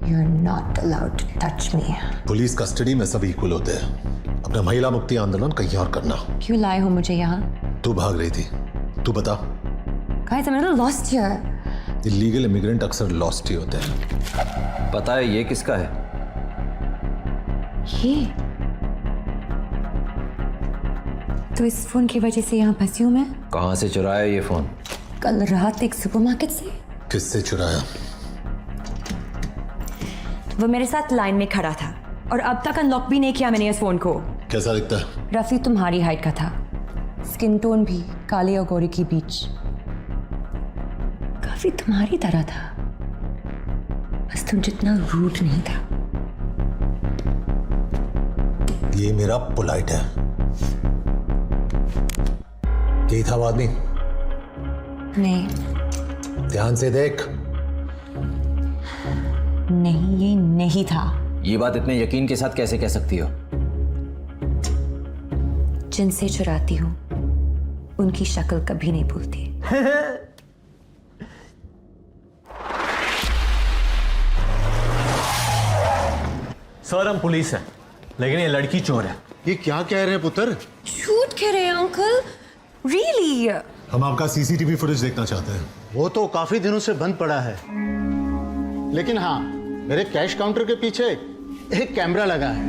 You're not allowed to touch me. Police custody में सब इक्वल होते हैं। अपना महिला मुक्ति आंदोलन कहीं और करना। क्यों लाए हो मुझे यहाँ? तू भाग रही थी, तू बता। Guys, I'm a little lost here. Illegal immigrant अक्सर लॉस्ट ही होते हैं। पता है ये किसका है? ये तो इस फोन की वजह से यहाँ फंसी हूँ मैं। कहां से चुराया ये फोन? कल रात एक सुपरमार्केट से। किससे चुराया? वो मेरे साथ लाइन में खड़ा था और अब तक अनलॉक भी नहीं किया मैंने इस फोन को। कैसा दिखता है? रफी तुम्हारी हाइट का था, स्किन टोन भी काले और गोरे के बीच, काफी तुम्हारी तरह था, बस तुम जितना रूड नहीं था। ये मेरा पोलाइट है। यही था वो आदमी? नहीं। ध्यान से देख। नहीं, ये नहीं था। ये बात इतने यकीन के साथ कैसे कह सकती हो? जिनसे चुराती हूँ उनकी शक्ल कभी नहीं भूलती। सर, हम पुलिस हैं, लेकिन ये लड़की चोर है। ये क्या कह रहे हैं पुत्र? झूठ कह रहे हैं अंकल? रियली? हम आपका CCTV फुटेज देखना चाहते हैं। वो तो काफी दिनों से बंद पड़ा है, लेकिन हाँ, मेरे कैश काउंटर के पीछे एक कैमरा लगा है।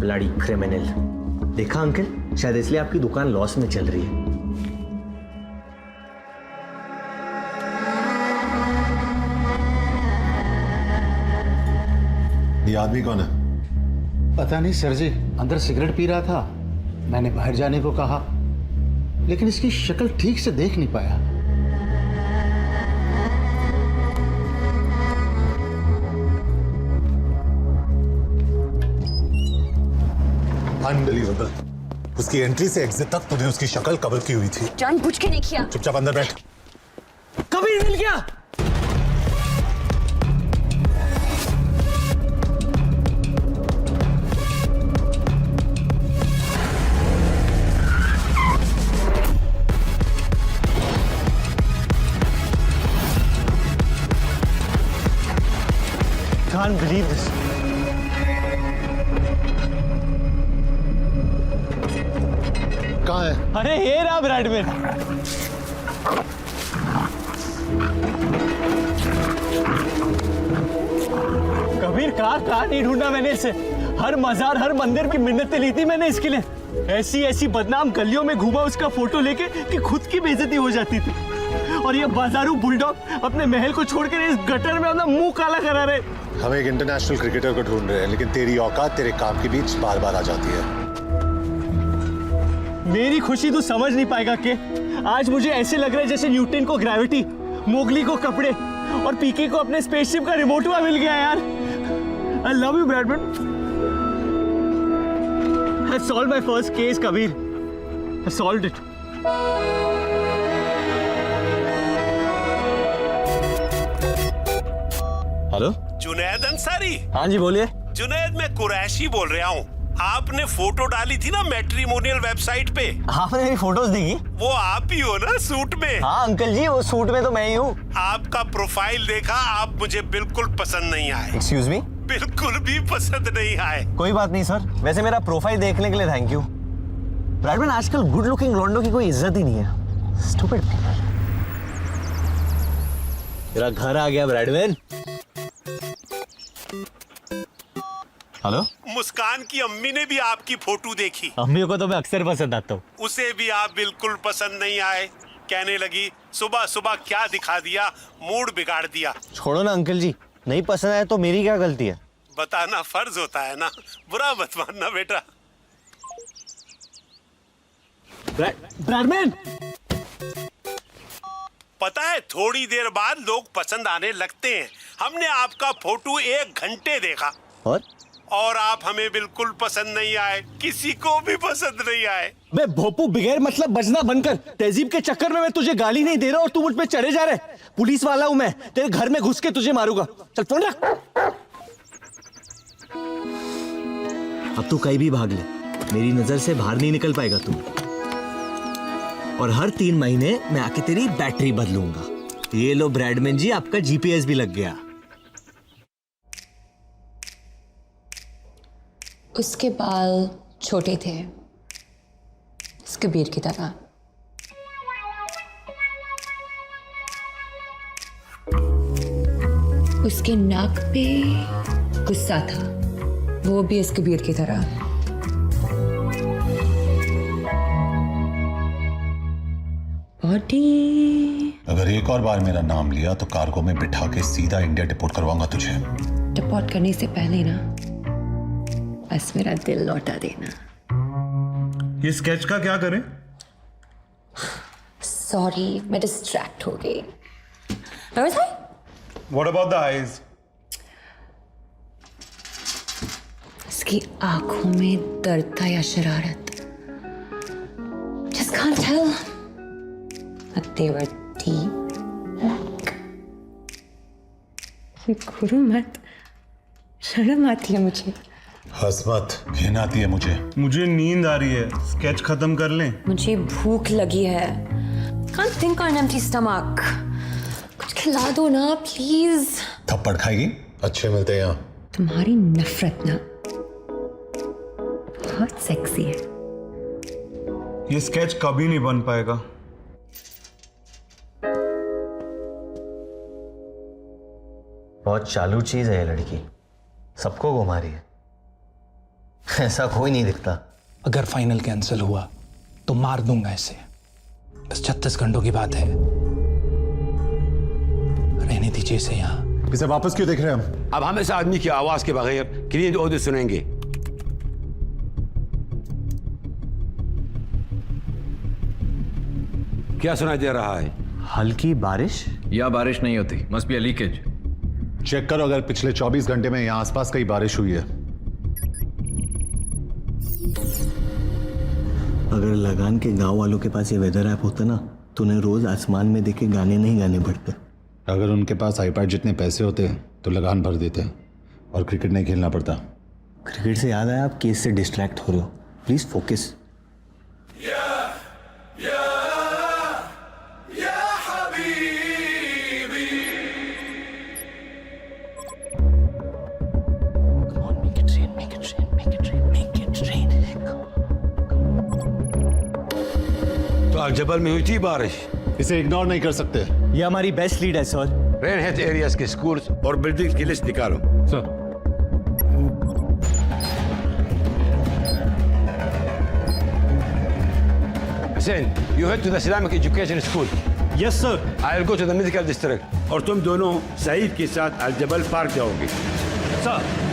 Bloody criminal. देखा अंकल, शायद इसलिए आपकी दुकान लॉस में चल रही है। ये आदमी कौन है? पता नहीं सर जी, अंदर सिगरेट पी रहा था, मैंने बाहर जाने को कहा, लेकिन इसकी शक्ल ठीक से देख नहीं पाया। अनबिलीवेबल। उसकी एंट्री से एग्जिट तक तूने उसकी शक्ल कवर की हुई थी। जानबूझ के नहीं किया। चुपचाप अंदर बैठ। कबीर मिल गया। Can't believe this. कहाँ है? अरे ये रहा ब्रैडमैन। कबीर कहाँ नहीं ढूंढा मैंने इसे। हर मजार, हर मंदिर की मिन्नतें ली थी मैंने इसके लिए। ऐसी ऐसी बदनाम गलियों में घूमा उसका फोटो लेके कि खुद की बेइज्जती हो जाती थी। और ये बाजारू बुलडॉग अपने महल को छोड़कर इस गटर में अपना मुंह काला करा रहे। हम एक इंटरनेशनल क्रिकेटर को ढूंढ रहे हैं, लेकिन तेरी औकात तेरे काम के बीच बार बार आ जाती है। मेरी खुशी तू समझ नहीं पाएगा कि आज मुझे ऐसे लग रहा है जैसे न्यूटन को ग्रेविटी, मोगली को कपड़े और पीके को अपने स्पेसशिप का रिमोट हुआ मिल गया यार। I love you, Bradman. I solved my first case, Kabir. I solved it. Hello Junaid Ansari. हाँ जी बोलिए। जुनैद, मैं कुरैशी बोल रहा हूँ। आपने फोटो डाली थी ना मैट्रिमोनियल वेबसाइट पे। आपने मेरी फोटोज देखी? वो आप ही हो ना सूट में? हाँ अंकल जी, वो सूट में तो मैं ही हूँ। आपका प्रोफाइल देखा, आप मुझे बिल्कुल पसंद नहीं आए। Excuse me? बिल्कुल भी पसंद नहीं आए। कोई बात नहीं सर, वैसे मेरा प्रोफाइल देखने के लिए थैंक यू। ब्रैडमैन, आजकल गुड लुकिंग लॉन्डो की कोई इज्जत ही नहीं है। Stupid people. तेरा घर आ गया ब्रैडमैन। हेलो? मुस्कान की अम्मी ने भी आपकी फोटो देखी। अम्मी को तो मैं अक्सर पसंद आता हूँ। उसे भी आप बिल्कुल पसंद नहीं आए। कहने लगी सुबह सुबह क्या दिखा दिया, मूड बिगाड़ दिया। छोड़ो ना अंकल जी, नहीं पसंद आया तो मेरी क्या गलती है? बताना फर्ज होता है ना, बुरा मत मानना बेटा। ब्रैडमैन, पता है थोड़ी देर बाद लोग पसंद आने लगते हैं। हमने आपका फोटो 1 घंटे देखा और आप हमें बिल्कुल पसंद नहीं आए, किसी को भी पसंद नहीं आए। बे भोपू, बगैर मतलब बजना बनकर तहजीब के चक्कर में मैं तुझे गाली नहीं दे रहा और तू मुझ पे चढ़े जा रहे। पुलिस वाला हूं मैं, तेरे घर में घुस के तुझे मारूंगा। चल फोन रख। अब तू कहीं भी भाग ले, मेरी नजर से बाहर नहीं निकल पाएगा तू। और हर 3 महीने मैं आके तेरी बैटरी बदलूंगा। ये लो ब्रैडमैन जी, आपका जीपीएस भी लग गया। उसके बाल छोटे थे, कबीर की तरह। उसके नाक पे गुस्सा था, वो भी इस कबीर की तरह। बॉडी। अगर एक और बार मेरा नाम लिया तो कार्गो में बिठा के सीधा इंडिया डिपोर्ट करवाऊंगा तुझे। डिपोर्ट करने से पहले ना बस मेरा दिल लौटा देना। ये स्केच का क्या करें? सॉरी, मैं डिस्ट्रैक्ट हो गई। What about the eyes? उसकी आंखों में दर्द था या शरारत? Just can't tell. But they were deep. गुरु मत, शर्म आती है मुझे। हंस मत, घिन आती है मुझे नींद आ रही है, स्केच खत्म कर लें। मुझे भूख लगी है। Can't think on an empty stomach. कुछ खिला दो ना प्लीज। थप्पड़ खाएगी? अच्छे मिलते हैं यहाँ। तुम्हारी नफरत ना बहुत सेक्सी है। ये स्केच कभी नहीं बन पाएगा। बहुत चालू चीज है ये लड़की, सबको घुमा रही है। ऐसा कोई नहीं दिखता। अगर फाइनल कैंसिल हुआ तो मार दूंगा इसे। बस 36 घंटों की बात है, रहने दीजिए इसे यहाँ। इसे वापस क्यों देख रहे हैं हम? अब हम इस आदमी की आवाज के बगैर क्लीन ऑडियो सुनेंगे। क्या सुनाई दे रहा है? हल्की बारिश या बारिश नहीं होती, must be a leakage. Check करो अगर पिछले 24 घंटे में यहाँ आसपास कहीं बारिश हुई है। अगर लगान के गांव वालों के पास ये वेदर ऐप होता ना तो उन्हें रोज आसमान में देखे गाने नहीं गाने पड़ते। अगर उनके पास आईपैड जितने पैसे होते तो लगान भर देते और क्रिकेट नहीं खेलना पड़ता। क्रिकेट से याद आया, आप केस से डिस्ट्रैक्ट हो रहे हो, प्लीज फोकस। तो अल-जबल में हुई थी बारिश, इसे इग्नोर नहीं कर सकते। ये हमारी बेस्ट लीड है सर। रेन हेड एरियाज के स्कूल्स और बिल्डिंग्स की लिस्ट निकालो। Sir, Hussein, you head to the Islamic Education School. Yes sir. I'll go to the medical district. और तुम दोनों सईद के साथ अल-जबल पार्क जाओगे। Sir.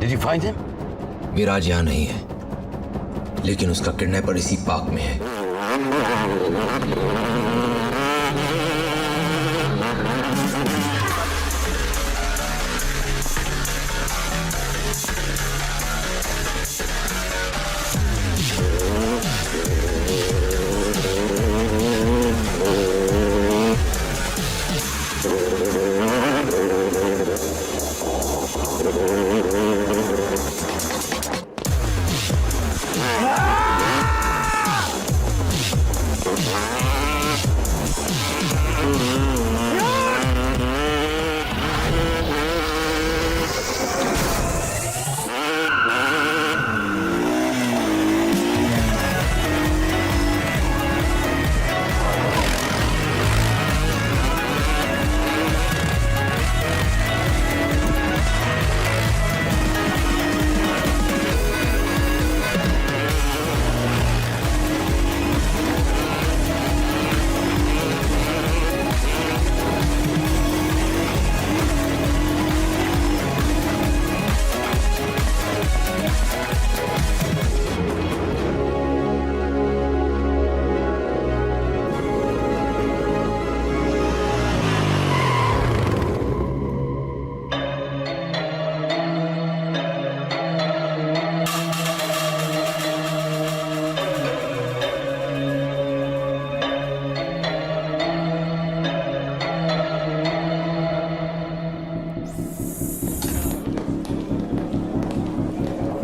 Did you find him? विराज यहाँ नहीं है, लेकिन उसका किडनैपर इसी पार्क में है।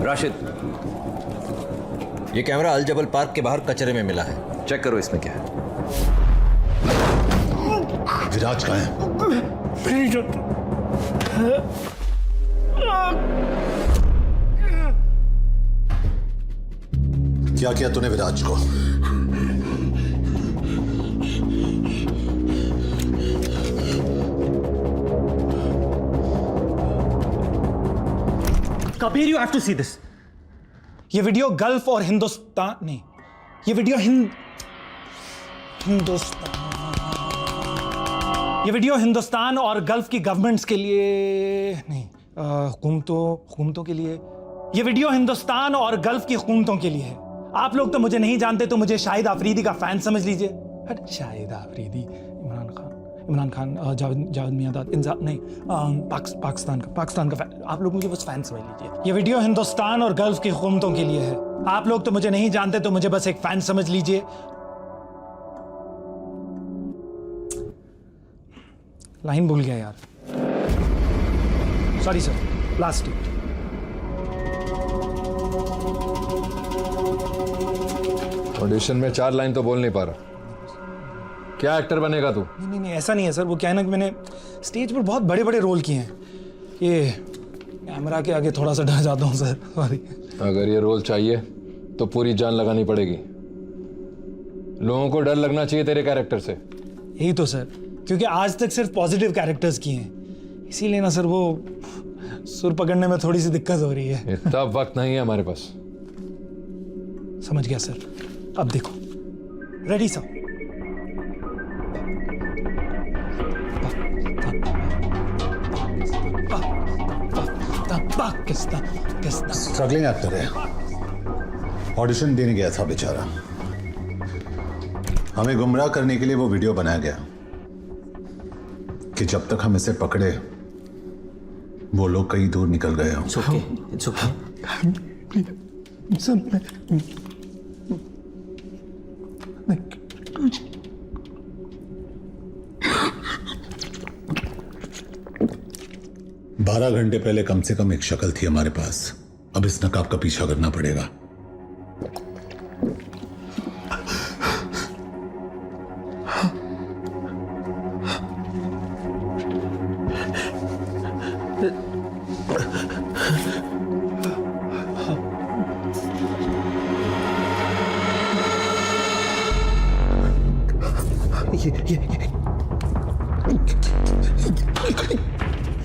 राशिद, ये कैमरा अल जबल पार्क के बाहर कचरे में मिला है, चेक करो इसमें क्या है। विराज कहाँ है? नहीं जानता। क्या किया तूने विराज को? Kabir, you have to see this. ये वीडियो गल्फ और हिंदुस्तान नहीं, ये वीडियो हिंदुस्तान और गल्फ की गवर्नमेंट्स के लिए नहीं, हुकूमतों के लिए। ये वीडियो हिंदुस्तान और गल्फ की हुकूमतों के लिए है। आप लोग तो मुझे नहीं जानते, तो मुझे शाहिद आफरीदी का फैन समझ लीजिए। शाहिद आफरीदी, इमरान खान, जावेद मियांदाद, नहीं, पाकिस्तान का फैन। आप लोग मुझे बस फैन समझ लीजिए। ये वीडियो हिंदुस्तान और गल्फ की हुकूमतों के लिए है। आप लोग तो मुझे नहीं जानते, तो मुझे बस एक फैन समझ लीजिए। लाइन भूल गया यार, सॉरी सर। लास्ट ऑडिशन में 4 लाइन तो बोल नहीं पा रहा। क्या एक्टर बनेगा तू? नहीं, ऐसा नहीं है सर। वो क्या है ना कि मैंने स्टेज पर बहुत बड़े बड़े रोल किए हैं। ये कैमरा के आगे थोड़ा सा डर जाता हूँ सर, सॉरी। अगर ये रोल चाहिए तो पूरी जान लगानी पड़ेगी। लोगों को डर लगना चाहिए तेरे कैरेक्टर से। यही तो सर, क्योंकि आज तक सिर्फ पॉजिटिव कैरेक्टर्स किए हैं, इसीलिए ना सर वो सुर पकड़ने में थोड़ी सी दिक्कत हो रही है। इतना वक्त नहीं है हमारे पास। समझ गया सर। अब देखो, रेडी सर। स्ट्रगलिंग एक्टर है, ऑडिशन देने गया था बेचारा। हमें गुमराह करने के लिए वो वीडियो बनाया गया कि जब तक हम इसे पकड़े वो लोग कहीं दूर निकल गए हों। It's okay. It's okay. 12 घंटे पहले कम से कम एक शक्ल थी हमारे पास। अब इस नकाब का पीछा करना पड़ेगा।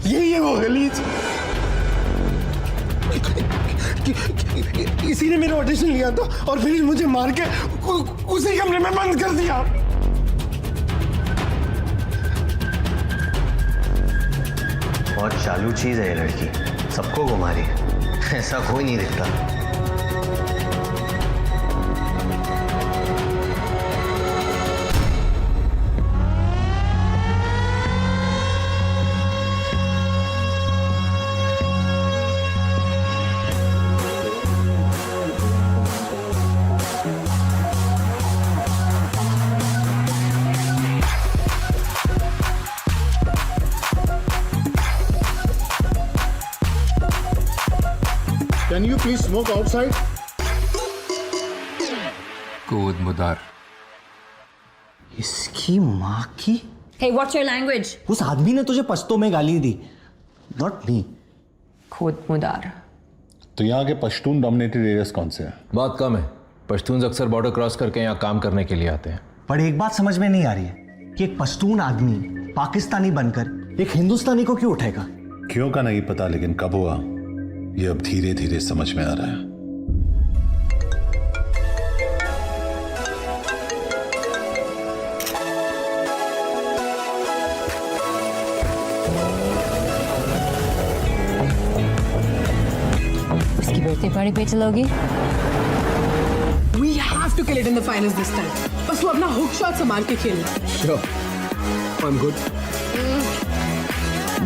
ये वो गलीज, इसी ने मेरा ऑडिशन लिया था और फिर मुझे मार के उसी कमरे में बंद कर दिया। बहुत चालू चीज है ये लड़की, सबको घुमा रही है। ऐसा कोई नहीं दिखता। Can you please smoke outside? कूद मुदार। इसकी माँ की। Hey, what's your language? उस आदमी ने तुझे पश्तो में गाली दी, not me. खुद मुदार। तो यहाँ के पश्तून डोमिनेटेड एरियाज कौन से हैं? बात कम है। पश्तून अक्सर बॉर्डर क्रॉस करके यहाँ काम करने के लिए आते हैं। पर एक बात समझ में नहीं आ रही है कि एक पश्तून आदमी पाकिस्तानी बनकर एक हिंदुस्तानी को क्यों उठाएगा? क्यों का नहीं पता, लेकिन कब हुआ ये अब धीरे धीरे समझ में आ रहा है। उसकी बर्थडे पार्टी पे चलोगी? We have to kill it in the finals this time. बस वो अपना हुक शॉट संभाल के खेलना। Sure. I'm good.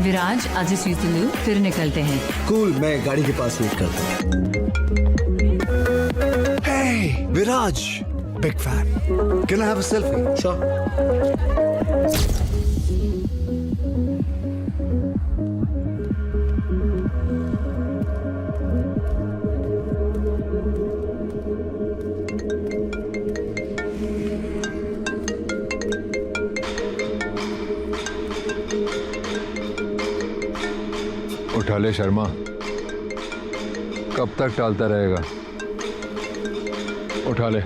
विराज, आज इस यूज लू, फिर निकलते हैं। कूल, मैं गाड़ी के पास वेट करता हूँ। Hey, Viraj, big fan. Can I have a selfie? Sure. उठा ले शर्मा, कब तक टालता रहेगा? उठा ले।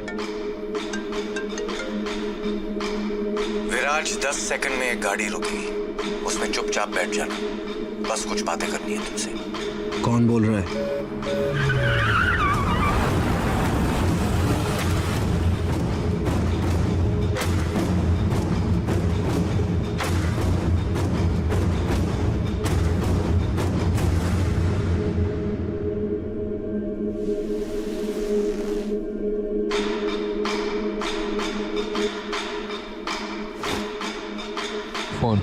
विराज, 10 सेकंड में एक गाड़ी रुकेगी, उसमें चुपचाप बैठ जाना। बस कुछ बातें करनी है तुमसे। कौन बोल रहा है? Phone.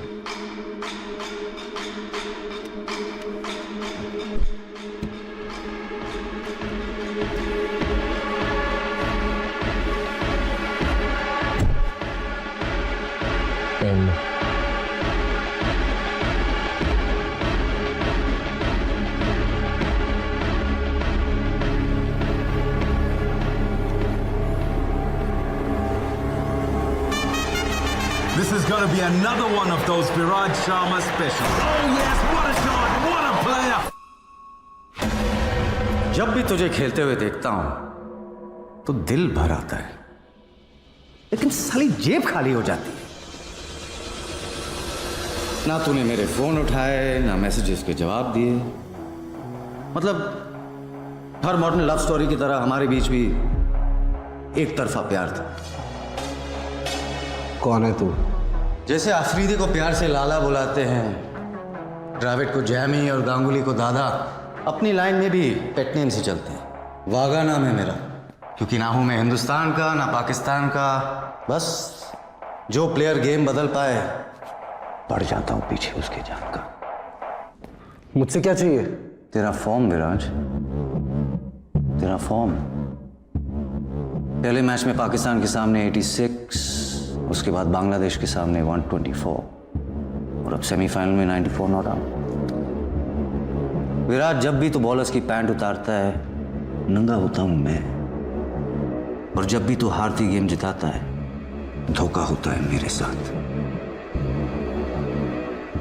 Pen. This is going to be another one of those Viraj Sharma specials. Oh yes, what a shot, what a player! जब भी तुझे खेलते हुए देखता हूं तो दिल भर आता है, लेकिन साली जेब खाली हो जाती है। ना तूने मेरे फोन उठाए, ना मैसेजेस के जवाब दिए। मतलब हर मॉडर्न लव स्टोरी की तरह हमारे बीच भी एक तरफा प्यार था। कौन है तू? जैसे आफरीदी को प्यार से लाला बुलाते हैं, द्रविड़ को जैमी और गांगुली को दादा, अपनी लाइन में भी पेट नेम से चलते हैं। वागा नाम है मेरा, क्योंकि ना हूं मैं हिंदुस्तान का ना पाकिस्तान का। बस जो प्लेयर गेम बदल पाए, बढ़ जाता हूं पीछे उसके जान का। मुझसे क्या चाहिए? तेरा फॉर्म विराज, तेरा फॉर्म। पहले मैच में पाकिस्तान के सामने 86, उसके बाद बांग्लादेश के सामने 124 और अब सेमीफाइनल में 94 नॉट आउट। विराट, जब भी तो बॉलर्स की पैंट उतारता है, नंगा होता हूं मैं, और जब भी तो हारती गेम जिताता है, धोखा होता है मेरे साथ।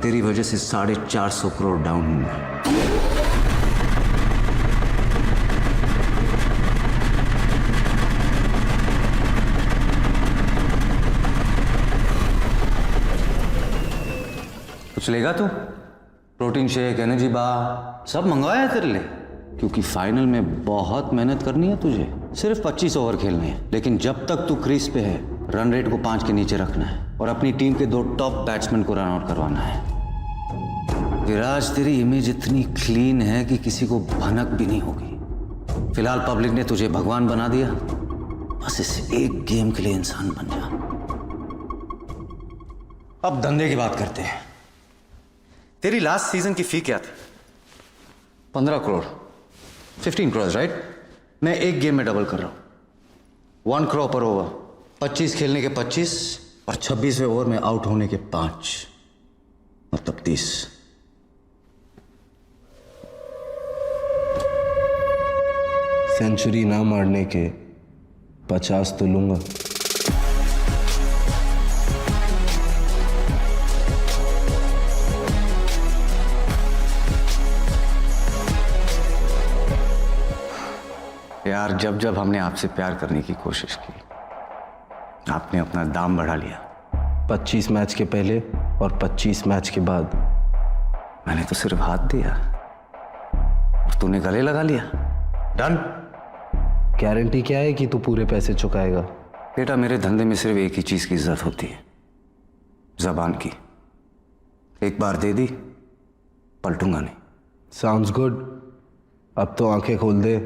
तेरी वजह से 450 करोड़ डाउन हूं मैं। कुछ लेगा तू? प्रोटीन शेक, एनर्जी बार सब मंगवाया है तेरे लिए, क्योंकि फाइनल में बहुत मेहनत करनी है तुझे। सिर्फ 25 ओवर खेलने हैं, लेकिन जब तक तू क्रीज पे है, रन रेट को 5 के नीचे रखना है और अपनी टीम के 2 टॉप बैट्समैन को रन आउट करवाना है। विराज, तेरी इमेज इतनी क्लीन है कि किसी को भनक भी नहीं होगी। फिलहाल पब्लिक ने तुझे भगवान बना दिया, बस इस एक गेम के लिए इंसान बन जा। अब धंधे की बात करते हैं। तेरी लास्ट सीजन की फी क्या थी? 15 करोड़, 15 करोड़, राइट? मैं एक गेम में डबल कर रहा हूं, 1 करोड़ पर ओवर। 25 खेलने के 25 और 26वें ओवर में आउट होने के 5, मतलब 30। सेंचुरी ना मारने के 50 तो लूंगा। यार, जब जब हमने आपसे प्यार करने की कोशिश की, आपने अपना दाम बढ़ा लिया। 25 मैच के पहले और 25 मैच के बाद मैंने तो सिर्फ हाथ दिया और तूने गले लगा लिया। डन। गारंटी क्या है कि तू पूरे पैसे चुकाएगा? बेटा, मेरे धंधे में सिर्फ एक ही चीज की इज्जत होती है, जबान की। एक बार दे दी, पलटूंगा नहीं। Sounds good. अब तो आंखें खोल दे,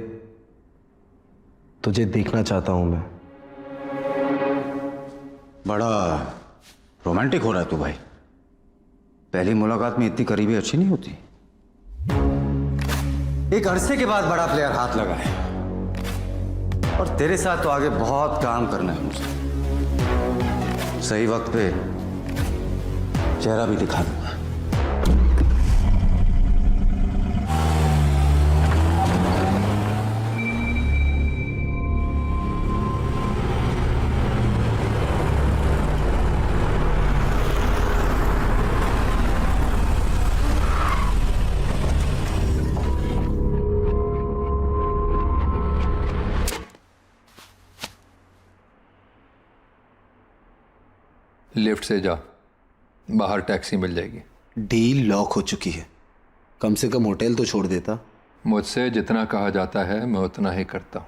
तुझे देखना चाहता हूं मैं। बड़ा रोमांटिक हो रहा है तू भाई। पहली मुलाकात में इतनी करीबी अच्छी नहीं होती। एक अरसे के बाद बड़ा प्लेयर हाथ लगा है और तेरे साथ तो आगे बहुत काम करना है मुझे। सही वक्त पे चेहरा भी दिखा दूंगा। लिफ्ट से जा, बाहर टैक्सी मिल जाएगी। डील लॉक हो चुकी है। कम से कम होटल तो छोड़ देता। मुझसे जितना कहा जाता है मैं उतना ही करता हूं।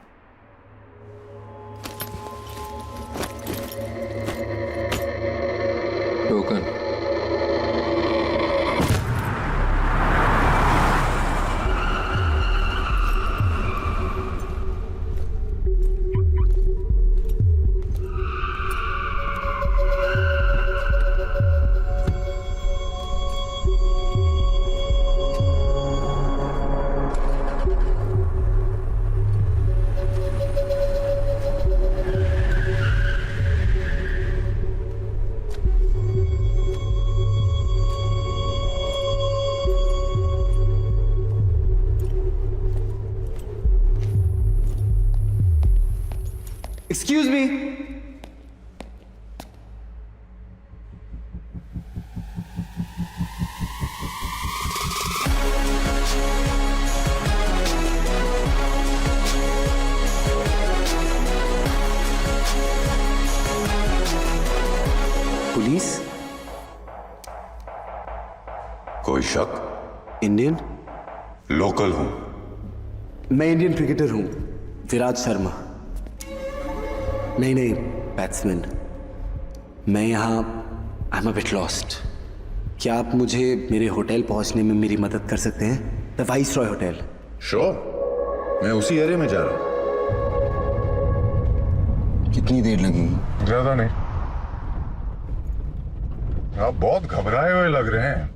टोकन। Excuse me. पुलिस? कोई शक? इंडियन? लोकल हूं। मैं इंडियन क्रिकेटर हूं, विराज शर्मा। नहीं, बैट्समैन। मैं यहाँ I am a bit lost. क्या आप मुझे मेरे होटल पहुंचने में मेरी मदद कर सकते हैं? The viceroy hotel. श्योर, मैं उसी एरिया में जा रहा हूँ। कितनी देर लगेगी? ज्यादा नहीं। आप बहुत घबराए हुए लग रहे हैं।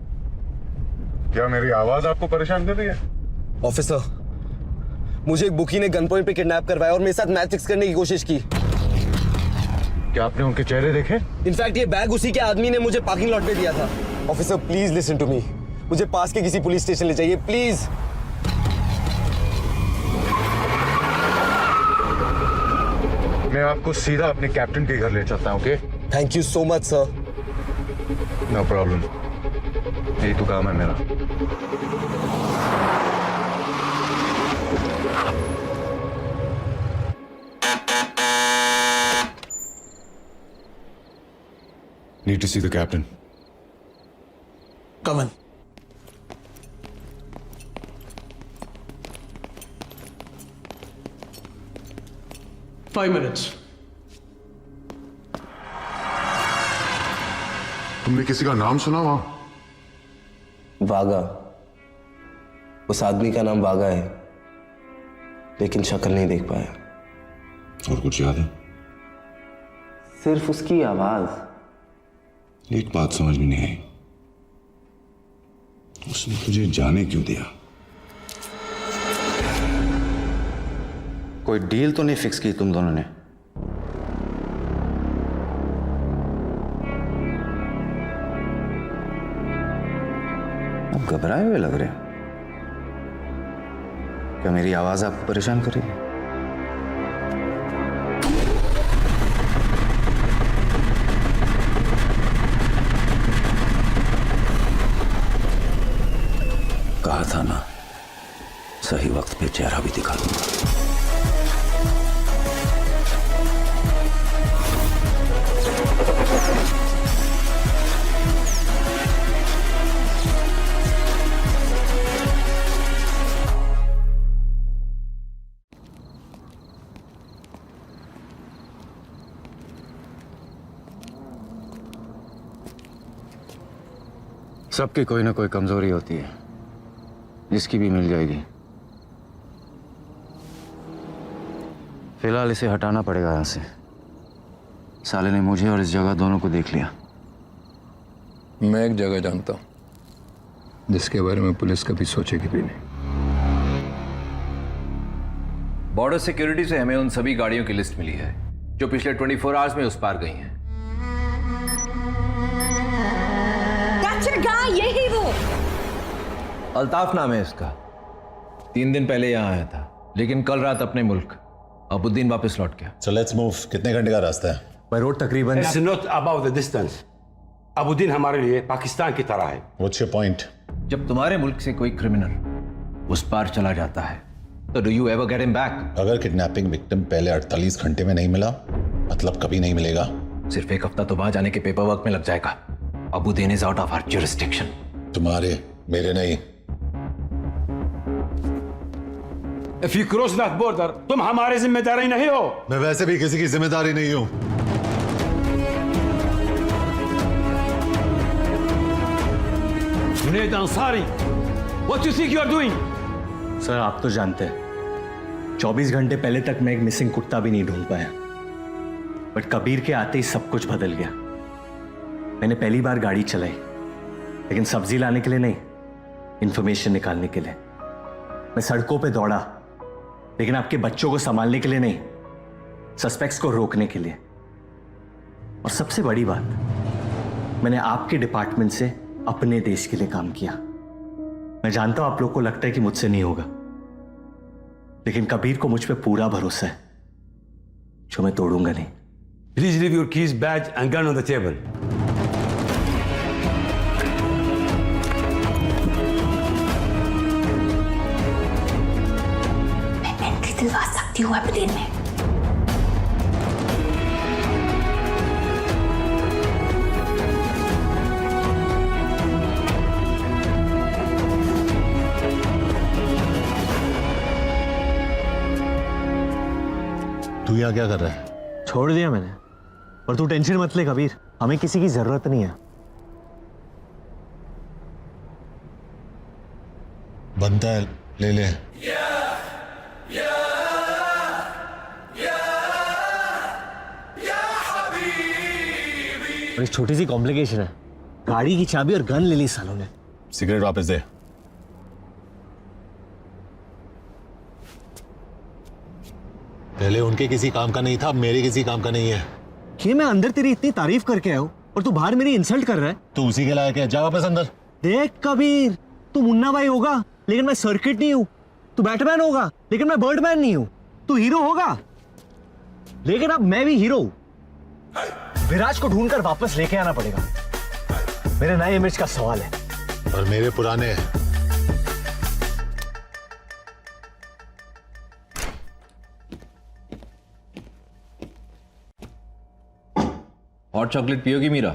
क्या मेरी आवाज आपको परेशान कर रही है? ऑफिसर, मुझे एक बुकी ने गन पॉइंट पे किडनैप करवाया और मेरे साथ मैच फिक्स करने की कोशिश की। क्या आपने उनके चेहरे देखे? इनफैक्ट ये बैग उसी के आदमी ने मुझे पार्किंग लॉट पे दिया था। Officer, please listen to me. मुझे पास के किसी पुलिस स्टेशन ले जाइए, प्लीज। मैं आपको सीधा अपने कैप्टन के घर ले चलता हूँ, okay? Thank you so much sir. No problem, यही तो काम है मेरा। Need to see the captain. Come in. Five minutes. तुमने किसी का नाम सुना वहां? वागा, उस आदमी का नाम वागा है, लेकिन शक्ल नहीं देख पाया। और कुछ याद है? सिर्फ उसकी आवाज। एक बात समझ में नहीं आई, उसने तुझे जाने क्यों दिया? कोई डील तो नहीं फिक्स की तुम दोनों ने? अब घबराए हुए लग रहे हो। क्या मेरी आवाज आपको परेशान कर रही है? कहा था ना, सही वक्त पे चेहरा भी दिखा दूंगा। सबकी कोई ना कोई कमजोरी होती है, जिसकी भी मिल जाएगी। फिलहाल इसे हटाना पड़ेगा यहां से। साले ने मुझे और इस जगह दोनों को देख लिया। मैं एक जगह जानता हूं जिसके बारे में पुलिस कभी सोचेगी भी नहीं। बॉर्डर सिक्योरिटी से हमें उन सभी गाड़ियों की लिस्ट मिली है जो पिछले 24 आवर्स में उस पार गई हैं। यही वो अल्ताफ नाम है इसका। 3 दिन पहले यहां आया था, लेकिन कल रात अपने मुल्क अबुद्दीन वापस लौट गया। So let's move. कितने घंटे का रास्ता है? बाय रोड तकरीबन। It's not about the distance. अबुद्दीन हमारे लिए पाकिस्तान की तरह है। What's your point? जब तुम्हारे मुल्क से कोई क्रिमिनल उस पार चला जाता है तो do you ever get him back? अगर किडनैपिंग विक्टिम पहले 48 घंटे में नहीं मिला, मतलब कभी नहीं मिलेगा। सिर्फ 1 हफ्ता तो वहां जाने के पेपर वर्क में लग जाएगा। Abuddin is out of our jurisdiction. तुम्हारे, मेरे नहीं। If you cross that border, तुम हमारे जिम्मेदारी नहीं हो। मैं वैसे भी किसी की जिम्मेदारी नहीं हूं। Junaid Ansari, what do you think you are doing? Sir, आप तो जानते हैं 24 घंटे पहले तक मैं एक मिसिंग कुत्ता भी नहीं ढूंढ पाया, बट कबीर के आते ही सब कुछ बदल गया। मैंने पहली बार गाड़ी चलाई, लेकिन सब्जी लाने के लिए नहीं, इंफॉर्मेशन निकालने के लिए। मैं सड़कों पे दौड़ा, लेकिन आपके बच्चों को संभालने के लिए नहीं, सस्पेक्ट्स को रोकने के लिए। और सबसे बड़ी बात, मैंने आपके डिपार्टमेंट से अपने देश के लिए काम किया। मैं जानता हूं आप लोग को लगता है कि मुझसे नहीं होगा, लेकिन कबीर को मुझ पे पूरा भरोसा है, जो मैं तोड़ूंगा नहीं। Please leave your keys, badge and gun on the table. दिलवा सकती हूँ अबुद्दीन में। तू यहाँ क्या कर रहा है? छोड़ दिया मैंने, और तू टेंशन मत ले कबीर, हमें किसी की जरूरत नहीं है। बनता है, ले ले। और एक छोटी सी कॉम्प्लिकेशन है, गाड़ी की चाबी और गन ले ली सालों ने। सिगरेट वापस दे। पहले उनके किसी काम का नहीं था, अब मेरे किसी काम का नहीं है। ये मैं अंदर तेरी इतनी तारीफ करके आया हूं और तू बाहर मेरी इंसल्ट कर रहा है। तू उसी के लायक है, जा वापस अंदर। देख कबीर, तू मुन्ना भाई होगा लेकिन मैं सर्किट नहीं हूं, तू बैटमैन होगा लेकिन मैं बर्डमैन नहीं हूं, तू हीरो होगा लेकिन अब मैं भी हीरो हूं। विराज को ढूंढकर वापस लेके आना पड़ेगा, मेरे नए इमेज का सवाल है। और मेरे पुराने। हॉट चॉकलेट पियोगी मीरा?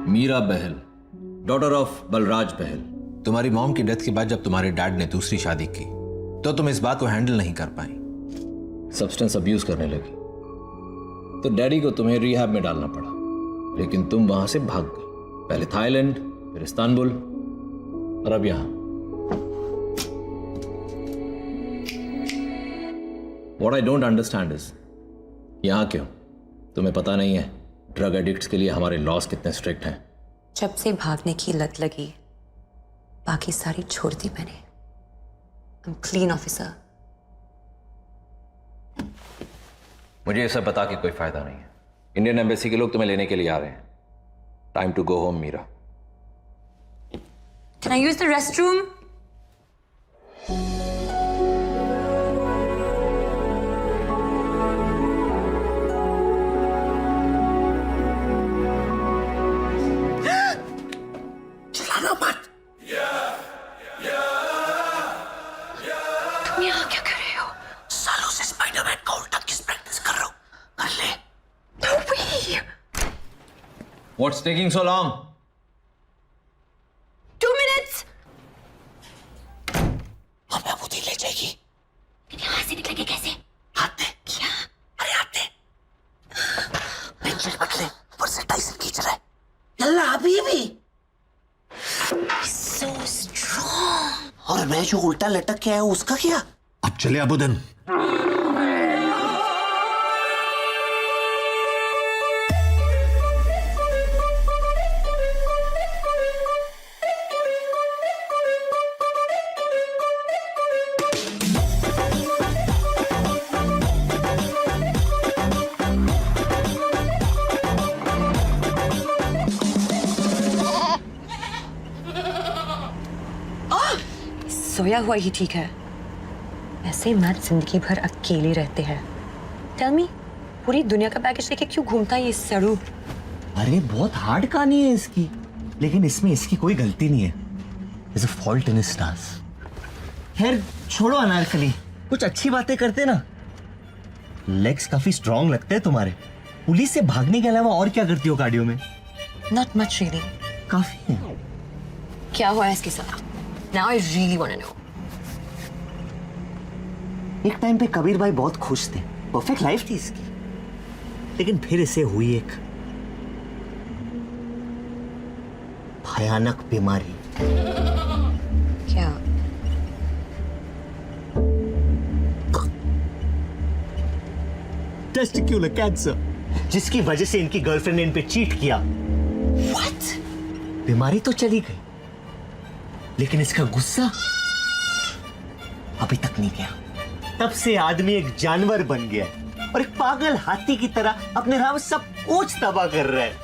Meera Behl, daughter of Balraj Behl. तुम्हारी मॉम की डेथ के बाद जब तुम्हारे डैड ने दूसरी शादी की तो तुम इस बात को हैंडल नहीं कर पाई, सब्सटेंस अब्यूज करने लगी, तो डैडी को तुम्हें रिहैब में डालना पड़ा, लेकिन तुम वहां से भाग गए। पहले थाईलैंड, फिर इस्तांबुल और अब यहां। What I don't understand is, यहां क्यों? तुम्हें पता नहीं है ड्रग एडिक्ट्स के लिए हमारे लॉस कितने स्ट्रिक्ट हैं? जब से भागने की लत लगी, बाकी सारी छोड़ दी मैंने। I'm clean officer. मुझे ये सब बता के कोई फायदा नहीं है। इंडियन एम्बेसी के लोग तुम्हें लेने के लिए आ रहे हैं। Time to go home, Meera. Can I use the restroom? चिल्लाना मत। तुम यहाँ क्या कर रहे हो? सालों से स्पाइडरमैन का उल्टा किस प्रैक्टिस कर रहा हूं। कर ले। No way! What's taking so long? 2 minutes! हमें अबूदी ले जाएगी। यहाँ से निकलेंगे कैसे? हाथ दे। क्या? अरे हाथ दे। पेंसिल मत ले, ऊपर से टाइसन खींच रहा है। यल्ला अभी भी। So strong. और मैं जो उल्टा लटक के आया हूं, उसका क्या? अब चले अबुदीन। सोया हुआ ही ठीक है। ऐसे मर्द जिंदगी भर अकेले रहते हैं। टेल मी, पूरी दुनिया का पैकेज लेके क्यों घूमता है ये सड़ू? अरे बहुत हार्ड कहानी है इसकी, लेकिन इसमें इसकी कोई गलती नहीं है। There's a fault in his stars. खैर छोड़ो अनारकली, कुछ अच्छी बातें करते ना। लेग्स काफी स्ट्रॉन्ग लगते हैं तुम्हारे। पुलिस से भागने के अलावा और क्या करती हो कार्डियो में? Not much really. काफी है। क्या हुआ है इसके साथ? Now I really want to know. एक टाइम पे कबीर भाई बहुत खुश थे, परफेक्ट लाइफ थी इसकी, लेकिन फिर इसे हुई एक भयानक बीमारी। क्या? टेस्टिक्युलर कैंसर, जिसकी वजह से इनकी गर्लफ्रेंड ने इन पे चीट किया। What? बीमारी तो चली गई, लेकिन इसका गुस्सा अभी तक नहीं गया। तब से आदमी एक जानवर बन गया और एक पागल हाथी की तरह अपने राह में सब कुछ तबाह कर रहा है।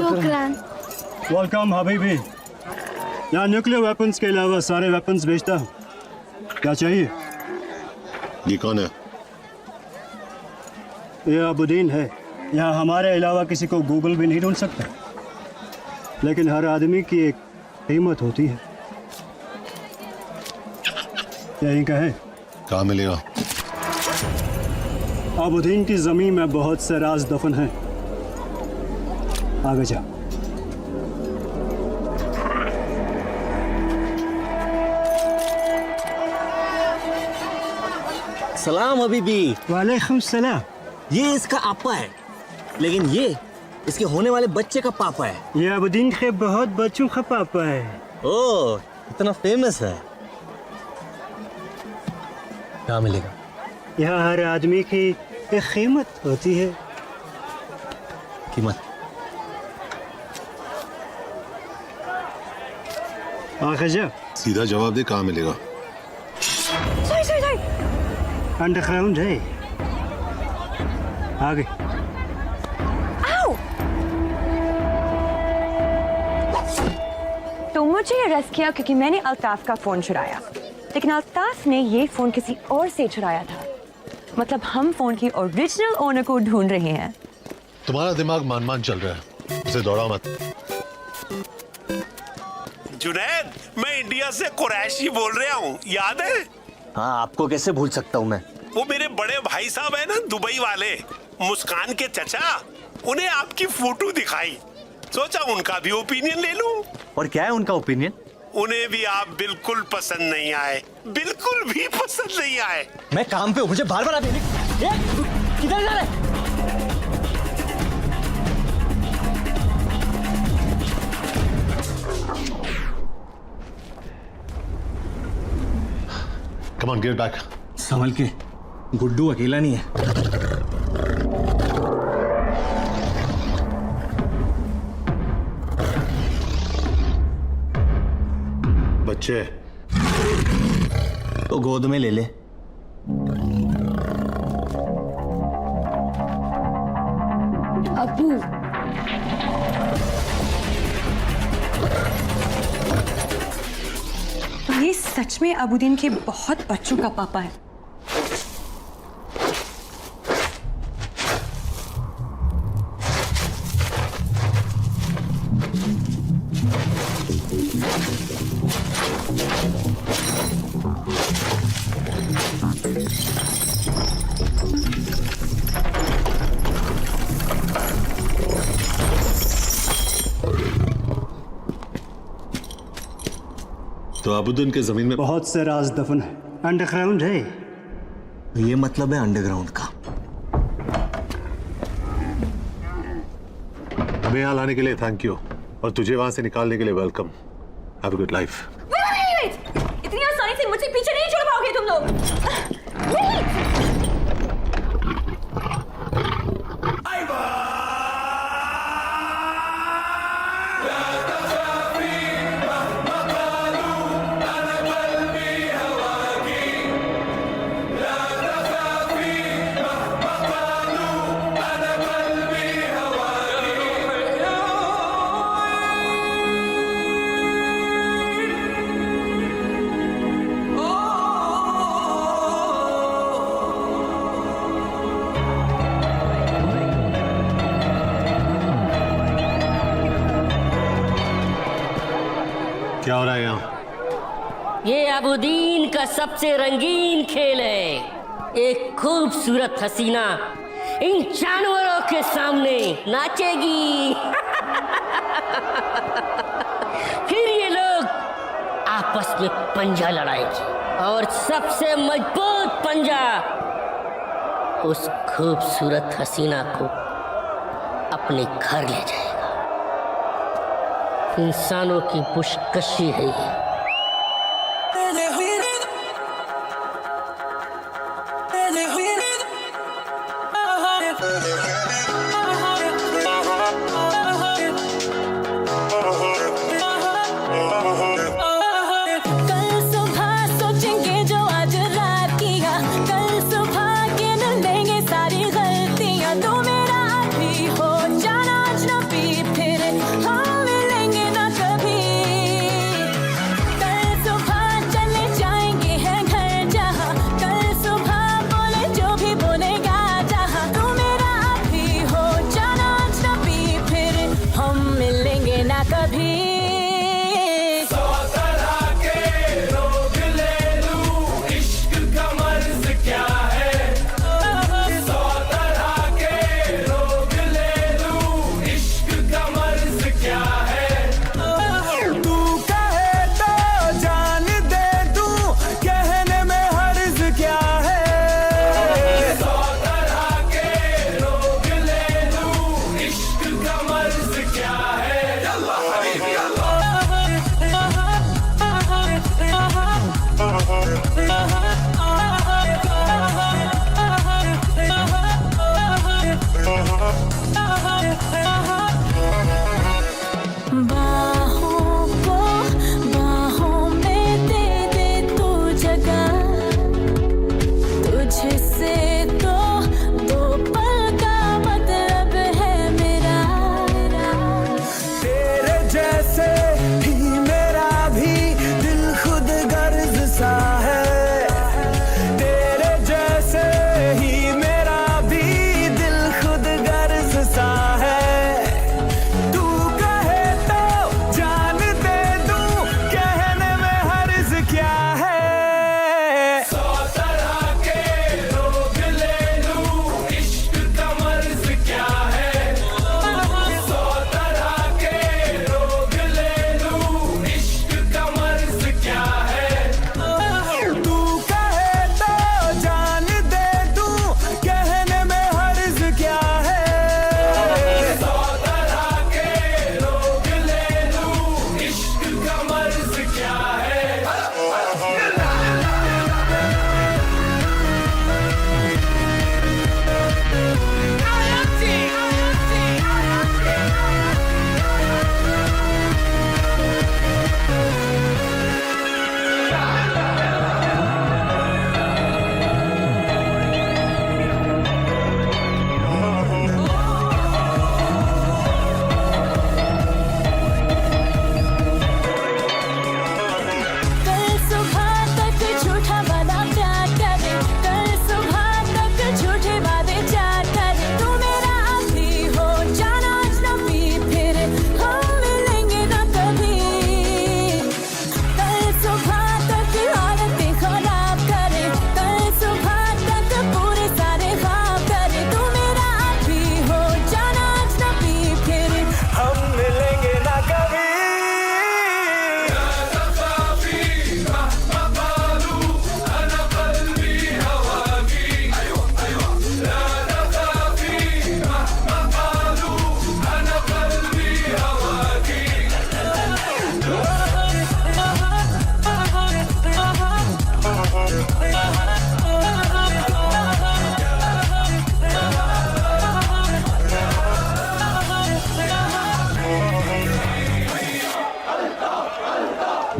शुक्रान। वेलकम हबीबी। यहाँ न्यूक्लियर वेपन्स के अलावा सारे वेपन्स बेचता हूँ। क्या चाहिए? ये कौन है? ये अबुद्दीन है। यहाँ हमारे अलावा किसी को गूगल भी नहीं ढूंढ सकता, लेकिन हर आदमी की एक कीमत होती है। यही का है। कहाँ मिलेगा? अबुद्दीन की जमीन में बहुत से राज दफन हैं। आगे जा। सलाम हबीबी। वालेकुम सलाम। ये इसका आपा है, लेकिन ये इसके होने वाले बच्चे का पापा है। ये अबुद्दीन के बहुत बच्चों का पापा है। ओह, इतना फेमस है। क्या मिलेगा? यहाँ हर आदमी की एक कीमत होती है। कीमत? आगे जा। सीधा जवाब दे, कहाँ मिलेगा? अंडरग्राउंड है। आगे। तो मुझे अरेस्ट किया क्योंकि मैंने अल्ताफ का फोन चुराया, लेकिन अल्ताफ ने ये फोन किसी और से चुराया था। मतलब हम फोन की ओरिजिनल ओनर को ढूंढ रहे हैं। तुम्हारा दिमाग मान चल रहा है, उसे दौड़ा मत। जुनैद, मैं इंडिया से कुरैशी बोल रहा हूँ, याद है? हाँ, आपको कैसे भूल सकता हूँ मैं। वो मेरे बड़े भाई साहब है ना, दुबई वाले, मुस्कान के चचा, उन्हें आपकी फोटो दिखाई, सोचा उनका भी ओपिनियन ले लूं। और क्या है उनका ओपिनियन? उन्हें भी आप बिल्कुल पसंद नहीं आए, बिल्कुल भी पसंद नहीं आए। मैं काम पे हूँ, मुझे बार बार आप किधर जा रहे? Come on, get back. संभल के, गुड्डू अकेला नहीं है। बच्चे तो गोद में ले ले। अबू, तो ये सच में अबुद्दीन के बहुत बच्चों का पापा है। तो अबुद्दीन के जमीन में बहुत से राज दफन है। अंडरग्राउंड है। ये मतलब है अंडरग्राउंड का। हमें यहाँ लाने के लिए थैंक यू, और तुझे वहां से निकालने के लिए welcome. Have a good life. इतनी आसानी से मुझे पीछे नहीं छोड़ पाओगे तुम लोग। क्या हो रहा है यहाँ? ये अबुद्दीन का सबसे रंगीन खेल है। एक खूबसूरत हसीना इन जानवरों के सामने नाचेगी। फिर ये लोग आपस में पंजा लड़ाएंगे, और सबसे मजबूत पंजा उस खूबसूरत हसीना को अपने घर ले जाएगा। इंसानों की पुशकशी है ये।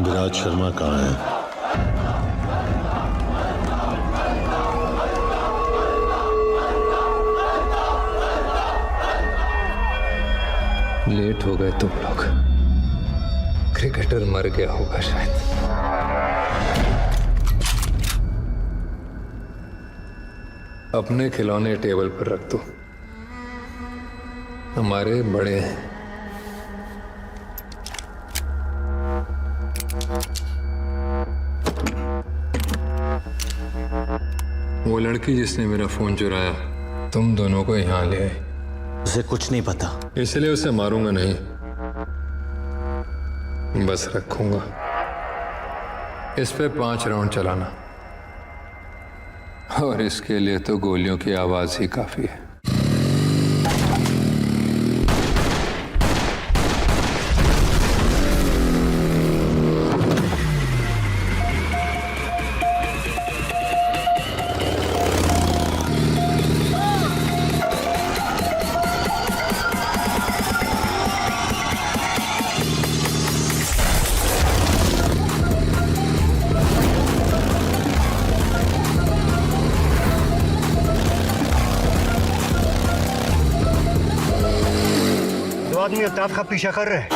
विराज शर्मा कहाँ है? लेट हो गए तुम लोग। क्रिकेटर मर गया होगा शायद। अपने खिलौने टेबल पर रख दो, हमारे बड़े हैं। वो लड़की जिसने मेरा फोन चुराया, तुम दोनों को यहाँ ले आई। उसे कुछ नहीं पता, इसलिए उसे मारूंगा नहीं, बस रखूंगा। इस पे 5 राउंड चलाना, और इसके लिए तो गोलियों की आवाज ही काफी है। आदमी अल्ताफ का पीछा कर रहे हैं।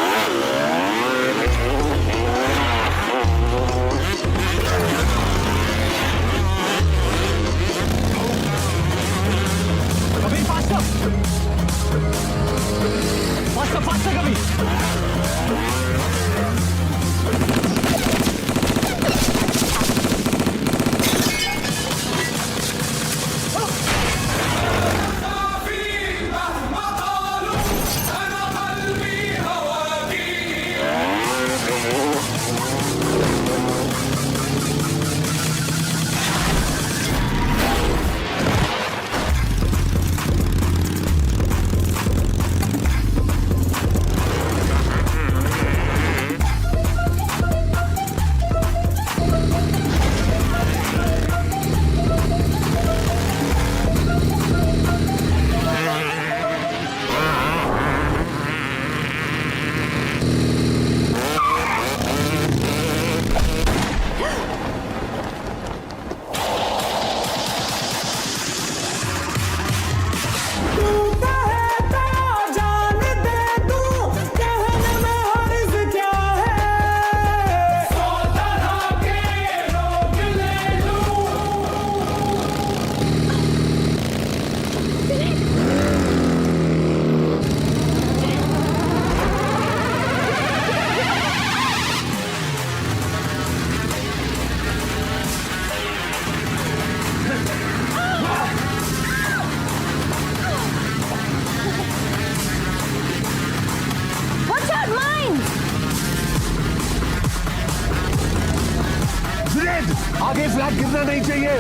आगे फ्लैग गिरना नहीं चाहिए।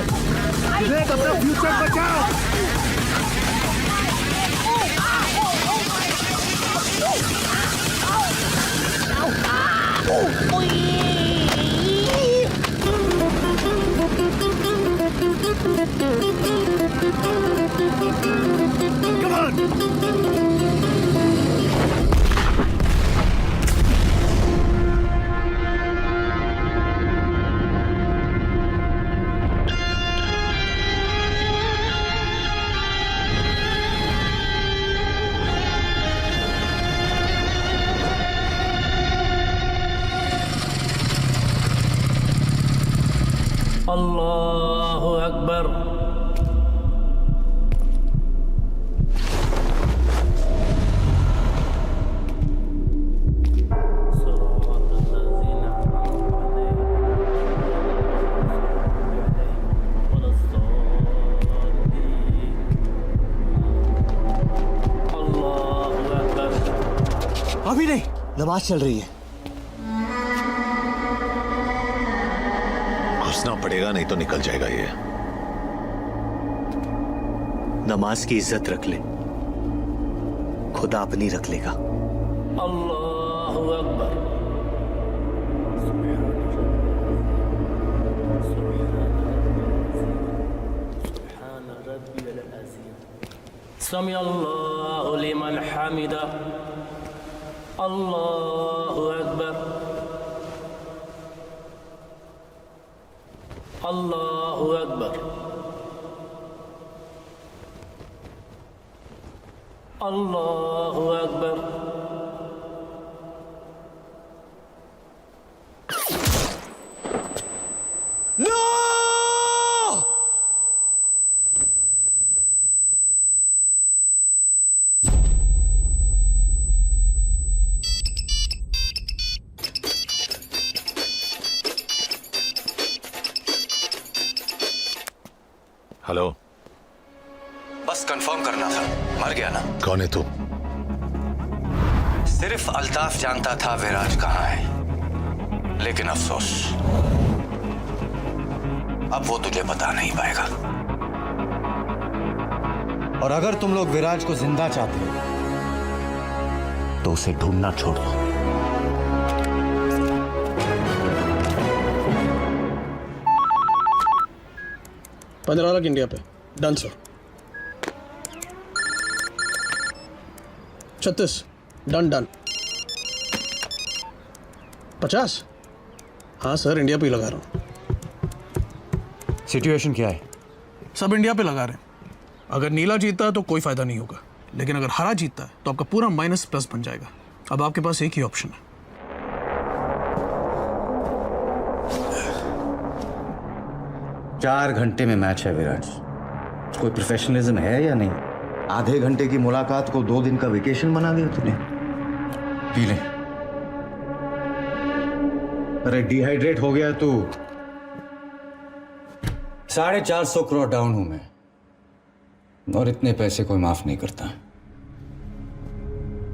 अपना फ्यूचर बचाओ। Come on. अल्लाहु अकबर। अभी नहीं, नमाज चल रही है। घुसना पड़ेगा, नहीं तो निकल जाएगा ये। नमाज की इज्जत रख ले, खुदा अपनी रख लेगा। अल्लाहु अकबर। समी अल्लाहु लिमन हमिदा अल्लाहु अकबर अल्लाहु अकबर अल्लाहु अकबर। नो! हेलो। बस कंफर्म करना था, मर गया ना? कौन है तू? सिर्फ अल्ताफ जानता था विराज कहाँ है, लेकिन अफसोस अब वो तुझे बता नहीं पाएगा। और अगर तुम लोग विराज को जिंदा चाहते हो तो उसे ढूंढना छोड़ दो। $15 इंडिया पे डन सर। 36 done done. 50 हाँ सर इंडिया पे ही लगा रहा हूँ। सिचुएशन क्या है? सब इंडिया पे लगा रहे हैं। अगर नीला जीतता है तो कोई फायदा नहीं होगा, लेकिन अगर हरा जीतता है तो आपका पूरा माइनस प्लस बन जाएगा। अब आपके पास एक ही ऑप्शन है। चार घंटे में मैच है विराज। कोई प्रोफेशनलिज्म है या नहीं? आधे घंटे की मुलाकात को 2 दिन का वेकेशन बना दिया तूने। पी ले। अरे डिहाइड्रेट हो गया तू। 450 करोड़ डाउन हूं मैं, और इतने पैसे कोई माफ नहीं करता।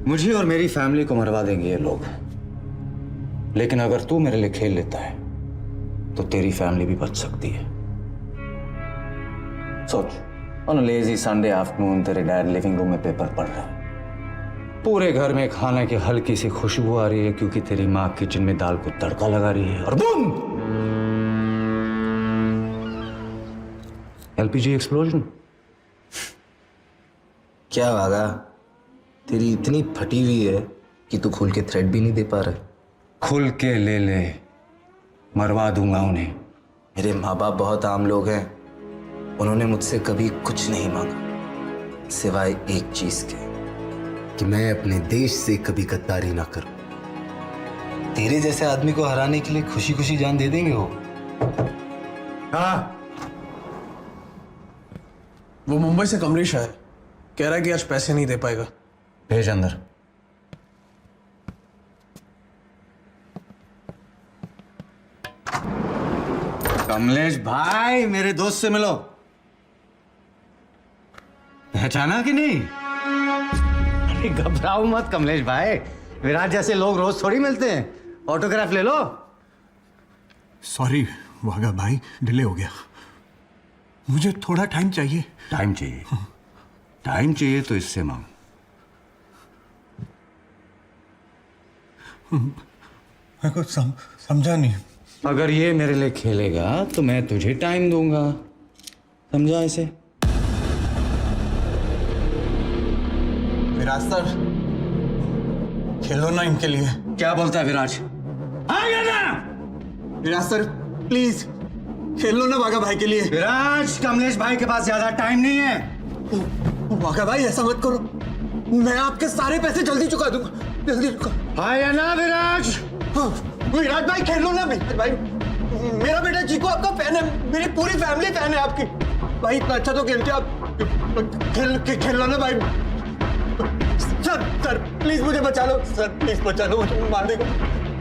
मुझे और मेरी फैमिली को मरवा देंगे ये लोग, लेकिन अगर तू मेरे लिए खेल लेता है तो तेरी फैमिली भी बच सकती है। सोच, on a lazy Sunday afternoon तेरे डैड लिविंग रूम में पेपर पढ़ रहा है। पूरे घर में खाने की हल्की सी खुशबू आ रही है क्योंकि तेरी माँ किचन में दाल को तड़का लगा रही है, और बूम! LPG explosion. क्या वागा, तेरी इतनी फटी हुई है कि तू खुल के थ्रेड भी नहीं दे पा रहा। खुल के ले ले, मरवा दूंगा उन्हें। मेरे माँ बाप बहुत आम लोग हैं, उन्होंने मुझसे कभी कुछ नहीं मांगा सिवाय एक चीज के, कि मैं अपने देश से कभी गद्दारी ना करूं। तेरे जैसे आदमी को हराने के लिए खुशी खुशी जान दे देंगे वो। हाँ, वो मुंबई से कमलेश है, कह रहा है कि आज पैसे नहीं दे पाएगा। भेज अंदर। कमलेश भाई, मेरे दोस्त से मिलो। पहचाना कि नहीं? अरे घबराओ मत कमलेश भाई, विराट जैसे लोग रोज थोड़ी मिलते हैं। ऑटोग्राफ ले लो। सॉरी वागा भाई, डिले हो गया। मुझे थोड़ा टाइम चाहिए। टाइम चाहिए? टाइम चाहिए तो इससे मांग। मैं कुछ समझा नहीं। अगर ये मेरे लिए खेलेगा तो मैं तुझे टाइम दूंगा, समझा इसे? विराज सर, खेलो ना इनके लिए। क्या बोलता है विराज? आ गया ना विराज सर, प्लीज खेलो ना वागा भाई के लिए। विराज, कमलेश भाई के पास ज्यादा टाइम नहीं है। वागा भाई ऐसा मत करो, मैं आपके सारे पैसे जल्दी चुका दूंगा। जल्दी चुका। हाँ या ना विराज? हाँ, विराज भाई खेलो ना भाई। मेरा बेटा चीकू आपका फैन है, मेरी पूरी फैमिली फैन है आपकी। भाई इतना अच्छा तो खेलते आप। खेलो ना भाई। सर प्लीज मुझे बचा लो। सर प्लीज बचा लो, मुझे मार देगा।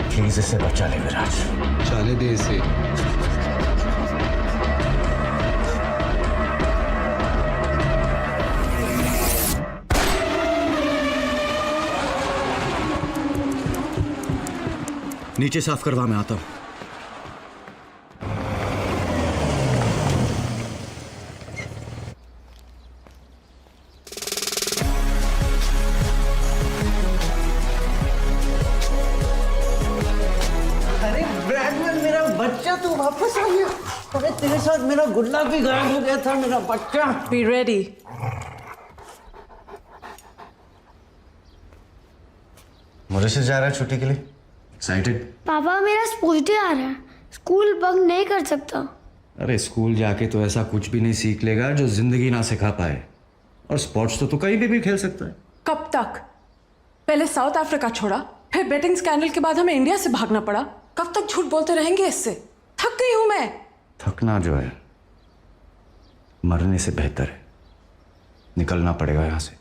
प्लीज इसे बचा ले विराज, चाले दे इसे। नीचे साफ करवा, मैं आता हूं। अरे ब्रैडमैन, मेरा बच्चा तू वापस आ गया। अरे तेरे साथ मेरा गुड्डा भी गायब हो गया था, मेरा बच्चा। Be ready. मॉरिशस जा रहा है छुट्टी के लिए? एक्साइटेड? पापा मेरा स्पोर्ट्स डे आ रहा है, स्कूल बंक नहीं कर सकता। अरे स्कूल जाके तो ऐसा कुछ भी नहीं सीख लेगा जो जिंदगी ना सिखा पाए। और स्पोर्ट्स तो कहीं भी खेल सकता है। कब तक? पहले साउथ अफ्रीका छोड़ा, फिर बेटिंग स्कैंडल के बाद हमें इंडिया से भागना पड़ा। कब तक झूठ बोलते रहेंगे? इससे थक गई हूं मैं। थकना जो है मरने से बेहतर है। निकलना पड़ेगा यहां से।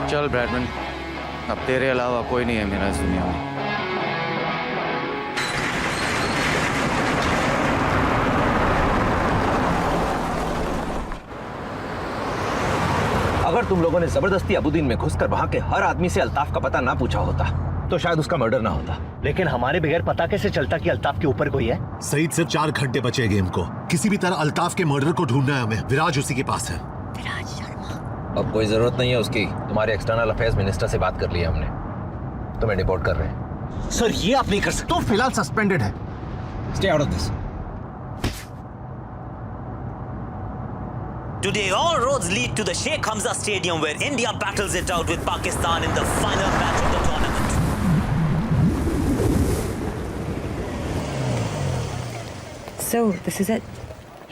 चल ब्रैडमैन, अब तेरे अलावा कोई नहीं है मेरा इस दुनिया में। अगर तुम लोगों ने जबरदस्ती अबुद्दीन में घुसकर वहां के हर आदमी से अल्ताफ का पता ना पूछा होता तो शायद उसका मर्डर ना होता। लेकिन हमारे बगैर पता कैसे चलता कि अल्ताफ के ऊपर कोई है? सईद सिर्फ 4 घंटे बचे गेम को। किसी भी तरह अल्ताफ के मर्डर को ढूंढना है हमें। विराज उसी के पास है। अब कोई जरूरत नहीं है उसकी। तुम्हारे एक्सटर्नल अफेयर्स मिनिस्टर से बात कर ली है हमने। तुम्हें डिपोर्ट कर रहे हैं। सर ये आप नहीं कर सकते। तो फिलहाल सस्पेंडेड है। Stay out of this. Today, all roads lead to the Sheikh Hamza Stadium where India battles it out with Pakistan in the final match of the tournament. So, this is it.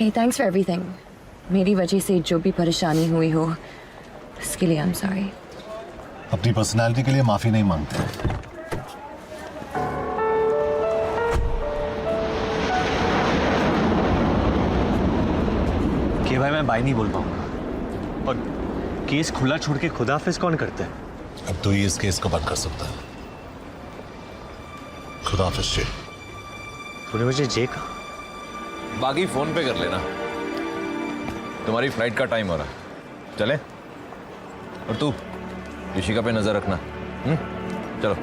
Hey, thanks for everything. मेरी वजह से जो भी परेशानी हुई हो, उसके लिए I'm sorry. अपनी पर्सनालिटी के लिए माफी नहीं मांगते। कि भाई मैं बाई नहीं बोल पाऊंगा। और केस खुला छोड़ के खुदाफिज कौन करता है? अब तो ही इस केस को बंद कर सकता है। खुदाफिज शेख। तूने मुझे जे कहा? बाकी फोन पे कर लेना। तुम्हारी फ्लाइट का टाइम हो रहा है। चले? और तू ऋषिका पे नजर रखना। चलो।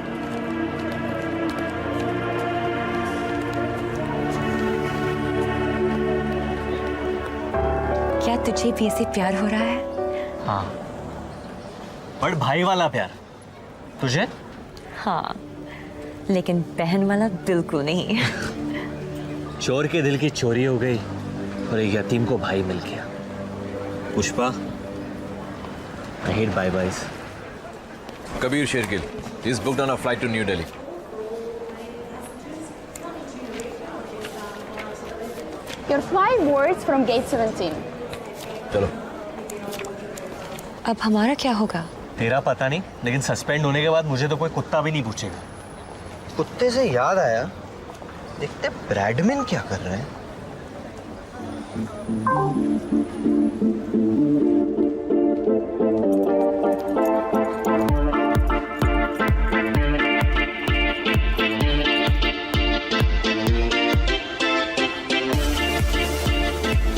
क्या तुझे भी ऐसे प्यार हो रहा है? हाँ, बड़ भाई वाला प्यार। तुझे? हाँ, लेकिन बहन वाला बिल्कुल नहीं। चोर के दिल की चोरी हो गई और एक यतीम को भाई मिल गया। Pushpa, I hate bye-byes. Kabir Shergill is booked on a flight to New Delhi. Your flight boards from gate 17. चलो। अब हमारा क्या होगा? तेरा पता नहीं, लेकिन सस्पेंड होने के बाद मुझे तो कोई कुत्ता भी नहीं पूछेगा। कुत्ते से याद आया, देखते ब्रैडमैन क्या कर रहे हैं।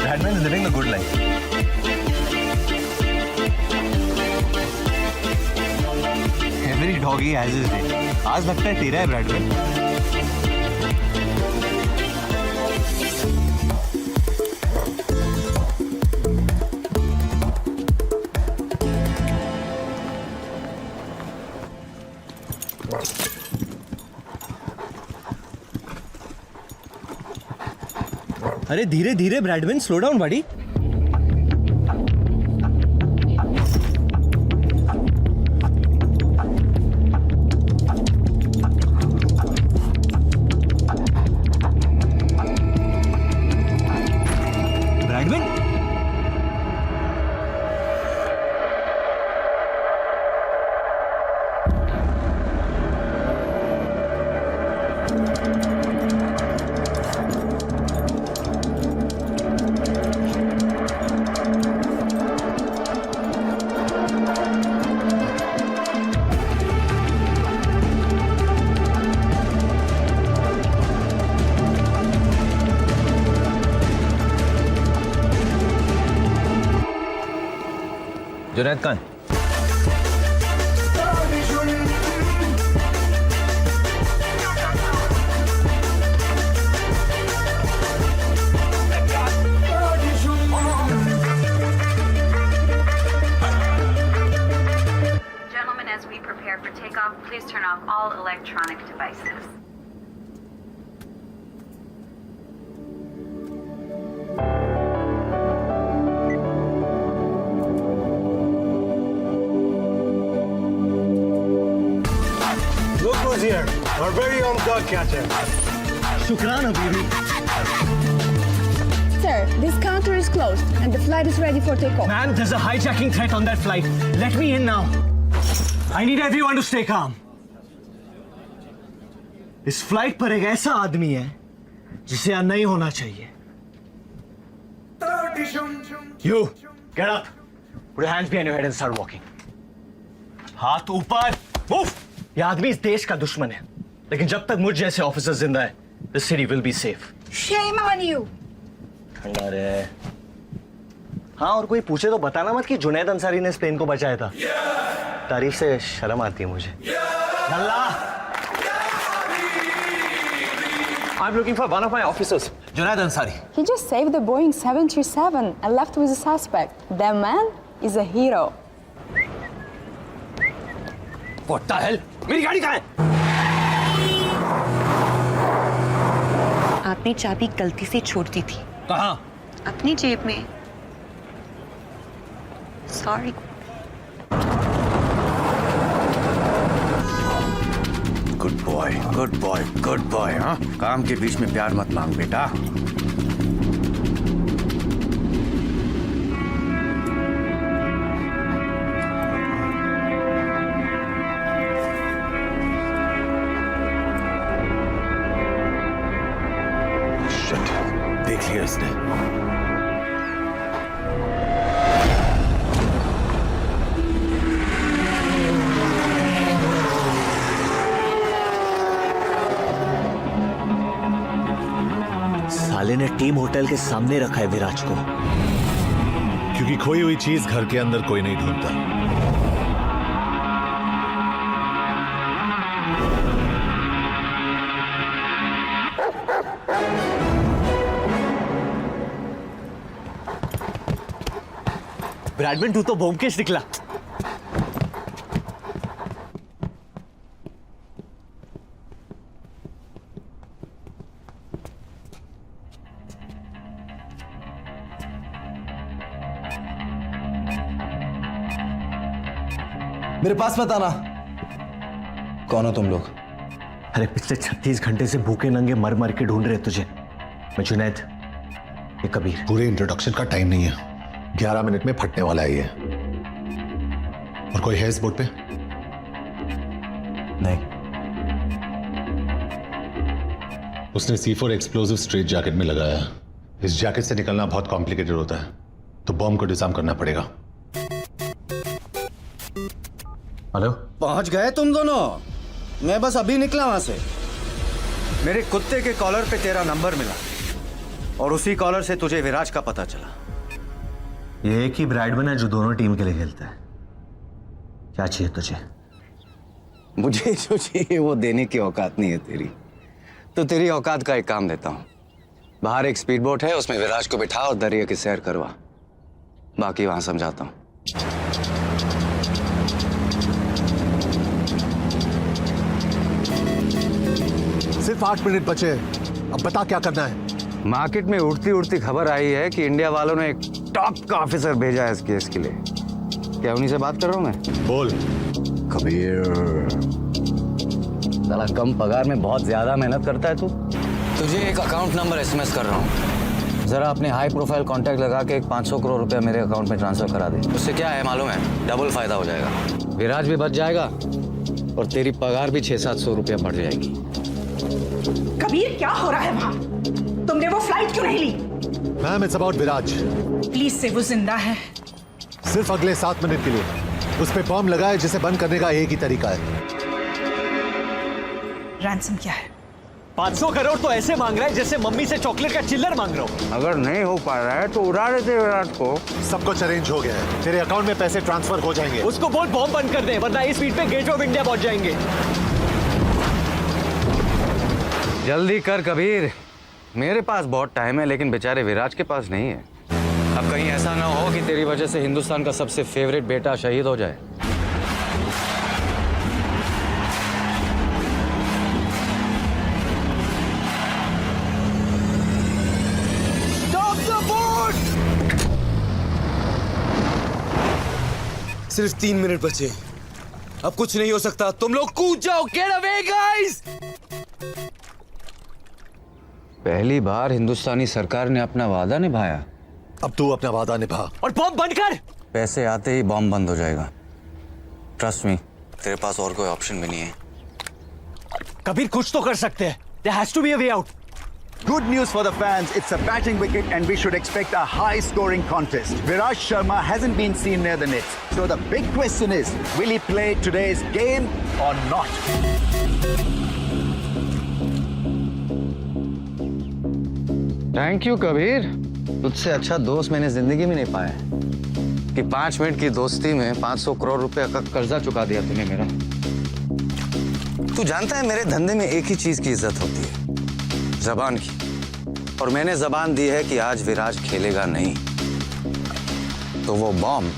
Bradman is living a good life. Every doggy has his day. आज लगता है तेरा है ब्रैडमैन। अरे धीरे धीरे ब्रैडमैन, स्लो डाउन बड़ी। ब्रैडमैन, जुनैद कहाँ है? Gentlemen, as we prepare for takeoff, please turn off all electronic devices. Look who's here. Our very own dog catcher. शुक्रान हबीबी. Sir, this counter is closed and the flight is ready for takeoff. Man, there's a hijacking threat on that flight. Let me in now. I need everyone to stay calm. इस flight पर एक ऐसा आदमी है जिसे यहाँ नहीं होना चाहिए. You, get up. Put your hands behind your head and start walking. हाथ ऊपर. Move. ये आदमी इस देश का दुश्मन है. लेकिन जब तक मुझ जैसे ऑफिसर जिंदा है, this city will be safe. Shame on you. ठंडा रहे. हाँ, और कोई पूछे तो बताना मत कि जुनैद अंसारी ने इस प्लेन को बचाया था. तारीफ से शर्म आती है मुझे. अल्लाह. I'm looking for one of my officers, Junaid Ansari. He just saved the Boeing 737 and left with a suspect. That man is a hero. What the hell? मेरी गाड़ी कहाँ है? आपने चाबी गलती से छोड़ दी थी. कहाँ? अपनी जेब में. Sorry. Good boy, good boy, good boy. हाँ, काम के बीच में प्यार मत मांग बेटा. शिट, देख लिया इसने. साले ने टीम होटल के सामने रखा है विराज को. क्योंकि खोई हुई चीज घर के अंदर कोई नहीं ढूंढता. ब्रैडमैन, तू तो ब्योमकेश निकला. मेरे पास मत आना. कौन हो तुम लोग? अरे पिछले 36 घंटे से भूखे नंगे मर मर के ढूंढ रहे तुझे. मैं जुनैद, ये कबीर. पूरे इंट्रोडक्शन का टाइम नहीं है. 11 मिनट में फटने वाला है ये. और कोई है इस बोर्ड पे? नहीं. उसने C4 एक्सप्लोसिव स्ट्रेट जैकेट में लगाया. इस जैकेट से निकलना बहुत कॉम्प्लिकेटेड होता है, तो बॉम्ब को डिजाइन करना पड़ेगा. हेलो, पहुंच गए तुम दोनों? मैं बस अभी निकला वहां से. मेरे कुत्ते के कॉलर पे तेरा नंबर मिला और उसी कॉलर से तुझे विराज का पता चला. ये एक ही ब्रैडमैन है जो दोनों टीम के लिए खेलता है. क्या चाहिए तुझे? मुझे जो चाहिए वो देने की औकात नहीं है तेरी. तो तेरी औकात का एक काम देता हूं. बाहर एक स्पीड बोट है, उसमें विराज को बिठा और दरिया की सैर करवा. बाकी वहां समझाता हूं. सिर्फ 8 मिनट बचे. अब बता क्या करना है? मार्केट में उड़ती उड़ती खबर आई है कि इंडिया वालों ने एक टॉप का ऑफिसर भेजा है इस केस के लिए. क्या उन्हीं से बात कर रहा हूं मैं? बोल. कबीर, साला कम पगार में बहुत ज्यादा मेहनत करता है तू. तुझे एक अकाउंट नंबर एसएमएस कर रहा हूँ. जरा अपने हाई प्रोफाइल कांटेक्ट लगा के एक 500 करोड़ रुपया मेरे अकाउंट में ट्रांसफर करा दे. उससे क्या है मालूम है? डबल फायदा हो जाएगा. विराज भी बच जाएगा और तेरी पगार भी 600-700 रुपया बढ़ जाएगी. कबीर, क्या हो रहा है वहाँ? तुमने वो फ्लाइट क्यों नहीं ली? Ma'am, it's about Viraj. Please से वो जिंदा है. सिर्फ अगले 7 मिनट के लिए. उस पे बॉम्ब लगाए जिसे बंद करने का एक ही तरीका है. रैंसम क्या है? 500 करोड़ तो ऐसे मांग रहा है जैसे मम्मी से चॉकलेट का चिल्लर मांग रहा हूँ. अगर नहीं हो पा रहा है तो उड़ा देते विराट को. सब कुछ अरेंज हो गया है. तेरे अकाउंट में पैसे ट्रांसफर हो जाएंगे. उसको बोल बॉम्ब बंद कर दे, वरना इस स्पीड पे गेट ऑफ इंडिया पहुंच जाएंगे. जल्दी कर कबीर. मेरे पास बहुत टाइम है, लेकिन बेचारे विराज के पास नहीं है. अब कहीं ऐसा ना हो कि तेरी वजह से हिंदुस्तान का सबसे फेवरेट बेटा शहीद हो जाए. सिर्फ 3 मिनट बचे. अब कुछ नहीं हो सकता, तुम लोग कूद जाओ। Get away guys. पहली बार हिंदुस्तानी सरकार ने अपना वादा निभाया। अब तू अपना वादा निभा। और बॉम्ब बंद कर। पैसे आते ही बॉम्ब बंद हो जाएगा। ट्रस्ट मी, तेरे पास और कोई ऑप्शन भी नहीं है। कबीर कुछ तो कर सकते हैं। There has to be a way out. Good news for the fans. It's a batting wicket and we should expect a high-scoring contest. Viraj Sharma hasn't been seen near the nets. So the big question is, will he play today's game or not? Thank you Kabir. तुझसे अच्छा दोस्त मैंने जिंदगी में नहीं पाया कि 5 minute की दोस्ती में 500 करोड़ रुपए का कर्जा चुका दिया तूने मेरा। तू जानता है मेरे धंधे में एक ही चीज की इज्जत होती है, जबान की। और मैंने जबान दी है कि आज विराज खेलेगा नहीं तो वो बॉम्ब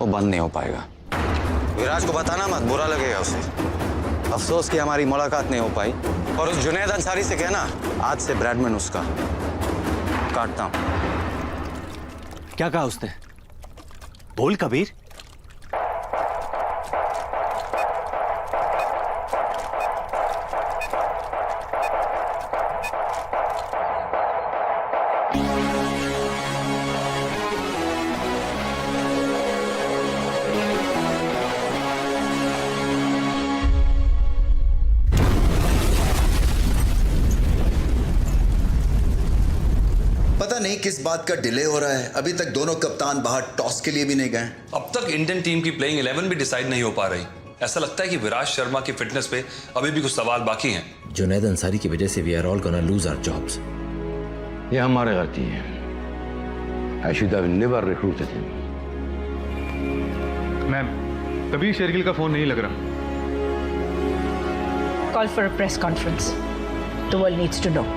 वो बंद नहीं हो पाएगा। विराज को बताना मत, बुरा लगेगा उसे। अफसोस कि हमारी मुलाकात नहीं हो पाई। और उस जुनैद अंसारी से कहना आज से ब्रैडमैन उसका काटता हूं। क्या कहा उसने? बोल कबीर। पता नहीं किस बात का डिले हो रहा है। अभी तक दोनों कप्तान बाहर टॉस के लिए भी नहीं गए। अब तक इंडियन टीम की प्लेइंग 11 भी डिसाइड नहीं हो पा रही। ऐसा लगता है कि विराज शर्मा की फिटनेस पे अभी भी कुछ सवाल बाकी हैं। जुनैद अंसारी की वजह से we are all gonna lose our jobs. ये हमारी गलती है। I should have never recruited him. Ma'am, कभी शेरगिल का फोन नहीं लग रहा। Call for a press conference. The world needs to know.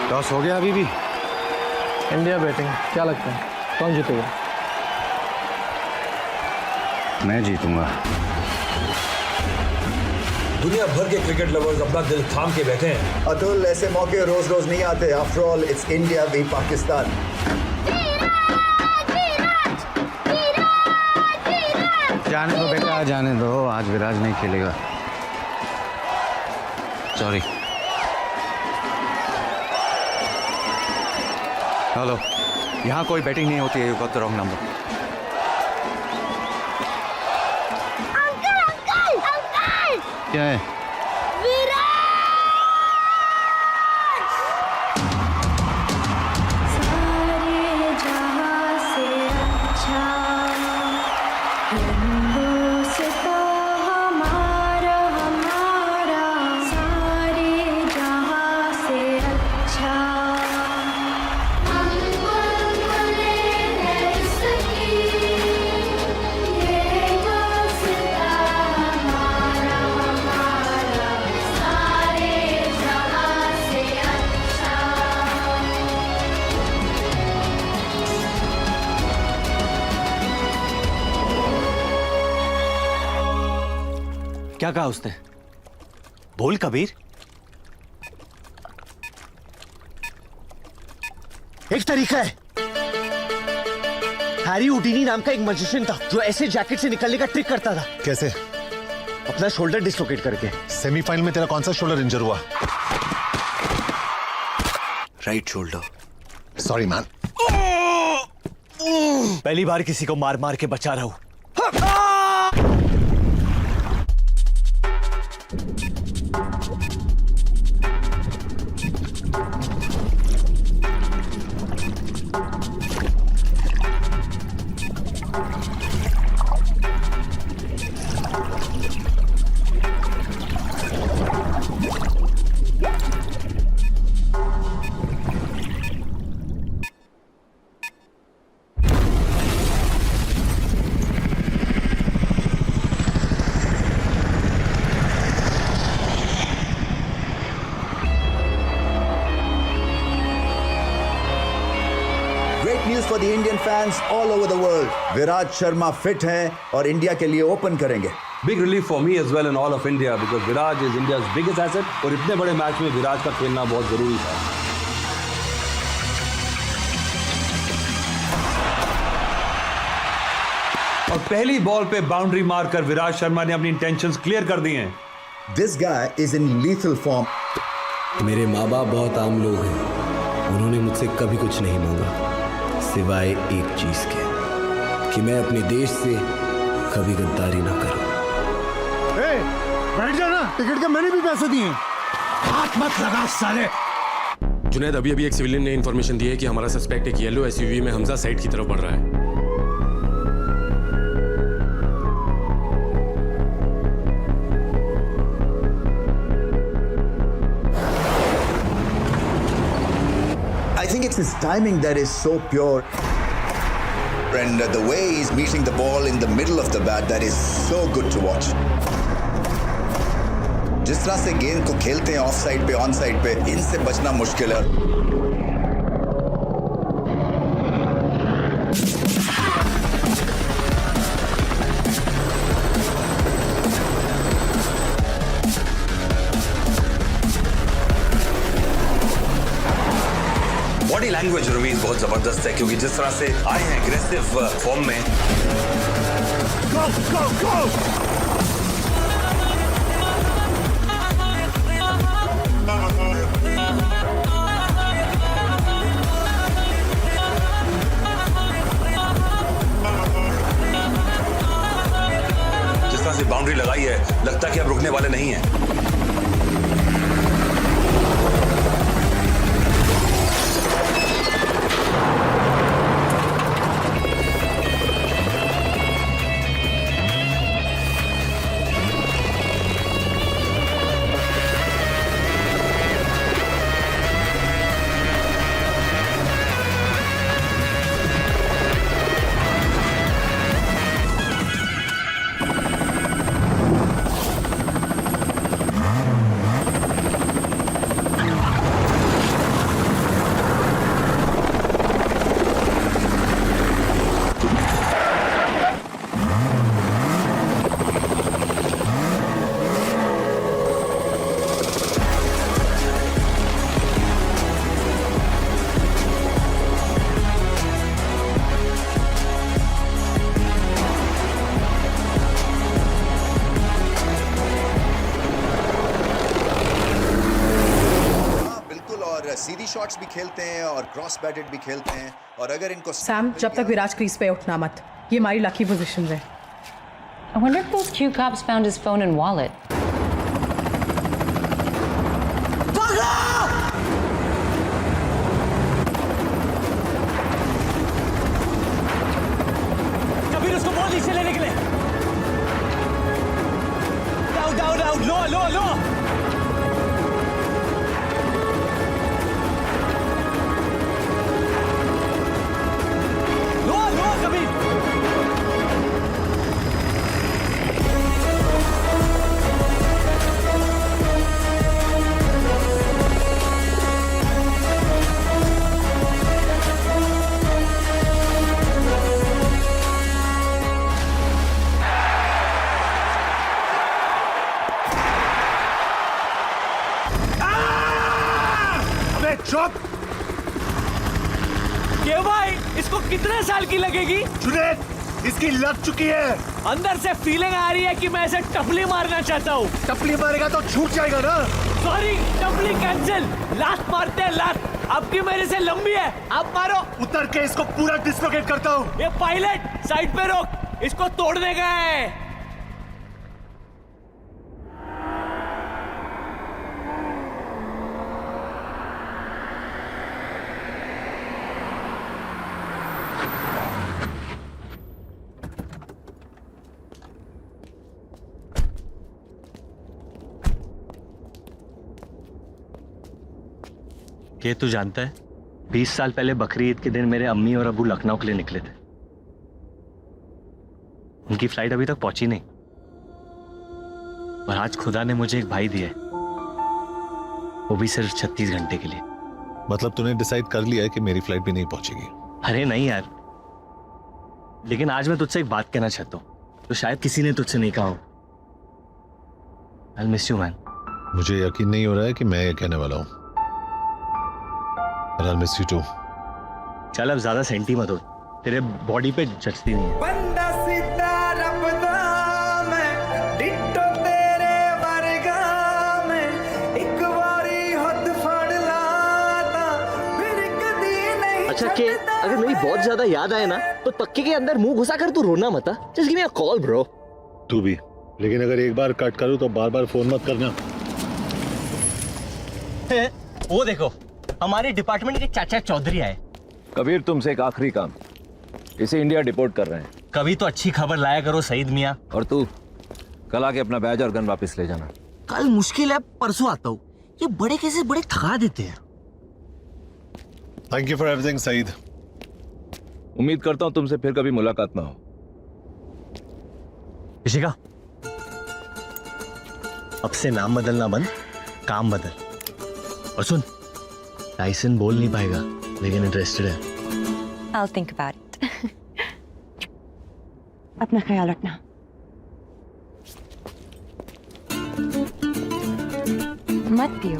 Toss हो गया अभी भी? इंडिया बैटिंग, क्या लगता है कौन जीतेगा? मैं जीतूंगा। दुनिया भर के क्रिकेट लवर्स अपना दिल थाम के बैठे हैं। अतुल, ऐसे मौके रोज रोज नहीं आते। After all it's India v Pakistan. जाने दो बेटा, जाने दो। आज विराज नहीं खेलेगा। सॉरी। हेलो, यहाँ कोई बैटिंग नहीं होती है। You got the wrong number. क्या है? क्या कहा उसने? बोल कबीर। एक तरीका है। हैरी हुडीनी नाम का एक मैजिशियन था जो ऐसे जैकेट से निकलने का ट्रिक करता था। कैसे? अपना शोल्डर डिसलोकेट करके। सेमीफाइनल में तेरा कौन सा शोल्डर इंजर हुआ? Right shoulder. Sorry man. पहली बार किसी को मार मार के बचा रहा हूं। News for the Indian fans all over the world. Viraj Sharma fit हैं और इंडिया के लिए ओपन करेंगे। Big relief for me as well and all of India because Viraj is India's biggest asset और इतने बड़े मैच में विराज का खेलना बहुत जरूरी था। और पहली बॉल पे बाउंड्री मारकर विराज शर्मा ने अपनी इंटेंशंस क्लियर कर दी हैं। This guy is in lethal form. मेरे माँ बाप बहुत आम लोग हैं। उन्होंने मुझसे कभी कुछ नहीं मांगा सिवाय एक चीज के कि मैं अपने देश से कभी गद्दारी ना करूं। बैठ जाना, टिकट के मैंने भी पैसे दिए। हाथ मत लगा साले। जुनैद, अभी एक सिविलियन ने इन्फॉर्मेशन दी है कि हमारा सस्पेक्ट एक येलो एसयूवी में हमजा साइड की तरफ बढ़ रहा है। I think it's his timing that is so pure. And the way he's meeting the ball in the middle of the bat, that is so good to watch. जिस तरह से गेंद को खेलते हैं ऑफ साइड पे ऑन साइड पे, इनसे बचना मुश्किल है। बॉडी लैंग्वेज रवीज बहुत जबरदस्त है क्योंकि जिस तरह से आए हैं एग्रेसिव फॉर्म में। Go, go, go! जिस तरह से बाउंड्री लगाई है, लगता है कि अब रुकने वाले नहीं हैं। सीधी शॉट्स भी खेलते हैं और क्रॉस बैटेड भी खेलते हैं और अगर इनको सैम, जब तक विराज क्रीज पे उठना मत। ये हमारी लकी पोजीशन है। I wonder if those Q cops found his phone and wallet. Kabir, उसको बॉल नीचे लेने के लिए। डाउन डाउन डाउन, लो लो लो। चुप! क्यों भाई, इसको कितने साल की लगेगी? जुनैद, इसकी लग चुकी है। अंदर से फीलिंग आ रही है कि मैं इसे टपली मारना चाहता हूँ। टपली मारेगा तो छूट जाएगा ना। Sorry, टपली cancel. लास्ट मारते हैं, लास्ट। आपकी मेरे से लंबी है, आप मारो। उतर के इसको पूरा डिस्लोकेट करता हूँ। ये पायलट, साइड पे रोक, इसको तोड़ने का है। ये तू जानता है, 20 साल पहले बकरी ईद के दिन मेरे अम्मी और अबू लखनऊ के लिए निकले थे। उनकी फ्लाइट अभी तक पहुंची नहीं, और आज खुदा ने मुझे एक भाई दिया है, वो भी सिर्फ 36 घंटे के लिए। मतलब तूने डिसाइड कर लिया है कि मेरी फ्लाइट भी नहीं पहुंचेगी? अरे नहीं यार, लेकिन आज मैं तुझसे एक बात कहना चाहता हूँ, तो शायद किसी ने तुझसे नहीं कहा हो। I'll miss you, man. मुझे यकीन नहीं हो रहा है कि मैं ये कहने वाला हूँ, but I'll miss you too. चल अब ज्यादा सेंटी मत हो, तेरे बॉडी पे जचती नहीं है। बंदा सीधा रबदा मैं डिट्टो तेरे वर्गा मैं एक बारी हद फड़ लाता फिर कदी नहीं। अच्छा के अगर मेरी बहुत ज्यादा याद आए ना तो तक्के के अंदर मुंह घुसा कर तू रोना मत। Just give me a call bro. तू भी, लेकिन अगर एक बार कट करूँ तो बार बार फोन मत करना। वो देखो हमारे डिपार्टमेंट के चाचा चौधरी आए। कबीर तुमसे एक आखिरी काम, इसे इंडिया डिपोर्ट कर रहे हैं। कभी तो अच्छी खबर लाया करो सईद मियाँ। और तू कल आके अपना बैज और गन वापस ले जाना। कल मुश्किल है, परसों आता हूँ। ये बड़े कैसे बड़े थका देते हैं। Thank you for everything Saeed. उम्मीद करता हूँ तुमसे फिर कभी मुलाकात ना हो। ऋषिका, अब से नाम बदलना बंद, काम बदल। और सुन, टाइसन बोल नहीं पाएगा लेकिन इंटरेस्टेड है। I'll think about it. अपना ख्याल रखना। मत पियो।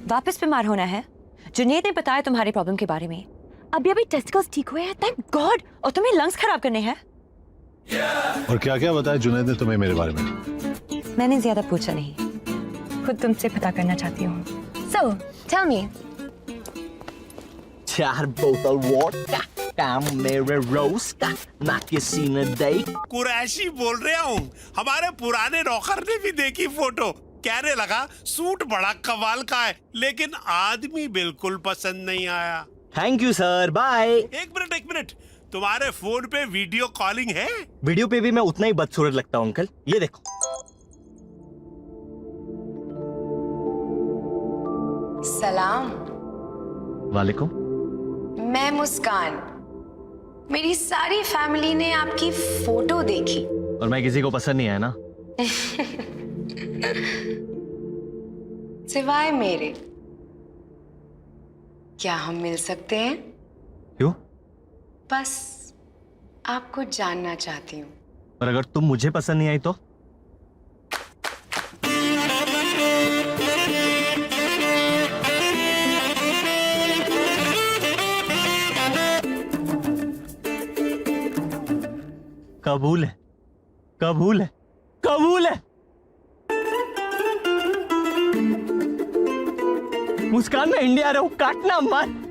वापस बीमार होना है? जुनैद ने बताया तुम्हारी प्रॉब्लम के बारे में। अभी टेस्टिकल्स ठीक हुए हैं, थैंक गॉड। और तुम्हें लंग्स खराब करने हैं। और क्या क्या बताया जुनैद ने तुम्हें मेरे बारे में? मैंने ज्यादा पूछा नहीं, खुद तुमसे पता करना चाहती हूँ। So, tell me. 4 बोतल वोडका, काम मेरे रोज का, ना किसी ने दे। कुरैशी बोल रहा हूँ। हमारे पुराने नौकर ने भी देखी फोटो, कहने लगा सूट बड़ा कमाल का है, लेकिन आदमी बिल्कुल पसंद नहीं आया। Thank you sir, bye. एक मिनट, तुम्हारे फोन पे वीडियो कॉलिंग है? वीडियो पे भी मैं उतना ही बदसूरत लगता हूँ अंकल, ये देखो। सलाम। वालेकुम। मैं मुस्कान। मेरी सारी फैमिली ने आपकी फोटो देखी। और मैं किसी को पसंद नहीं आया ना? सिवाय मेरे। क्या हम मिल सकते हैं? क्यों? बस आपको जानना चाहती हूँ। और अगर तुम मुझे पसंद नहीं आई तो? कबूल है, कबूल है, कबूल है। मुस्कान, मैं इंडिया आ रहा हूं, काटना मत।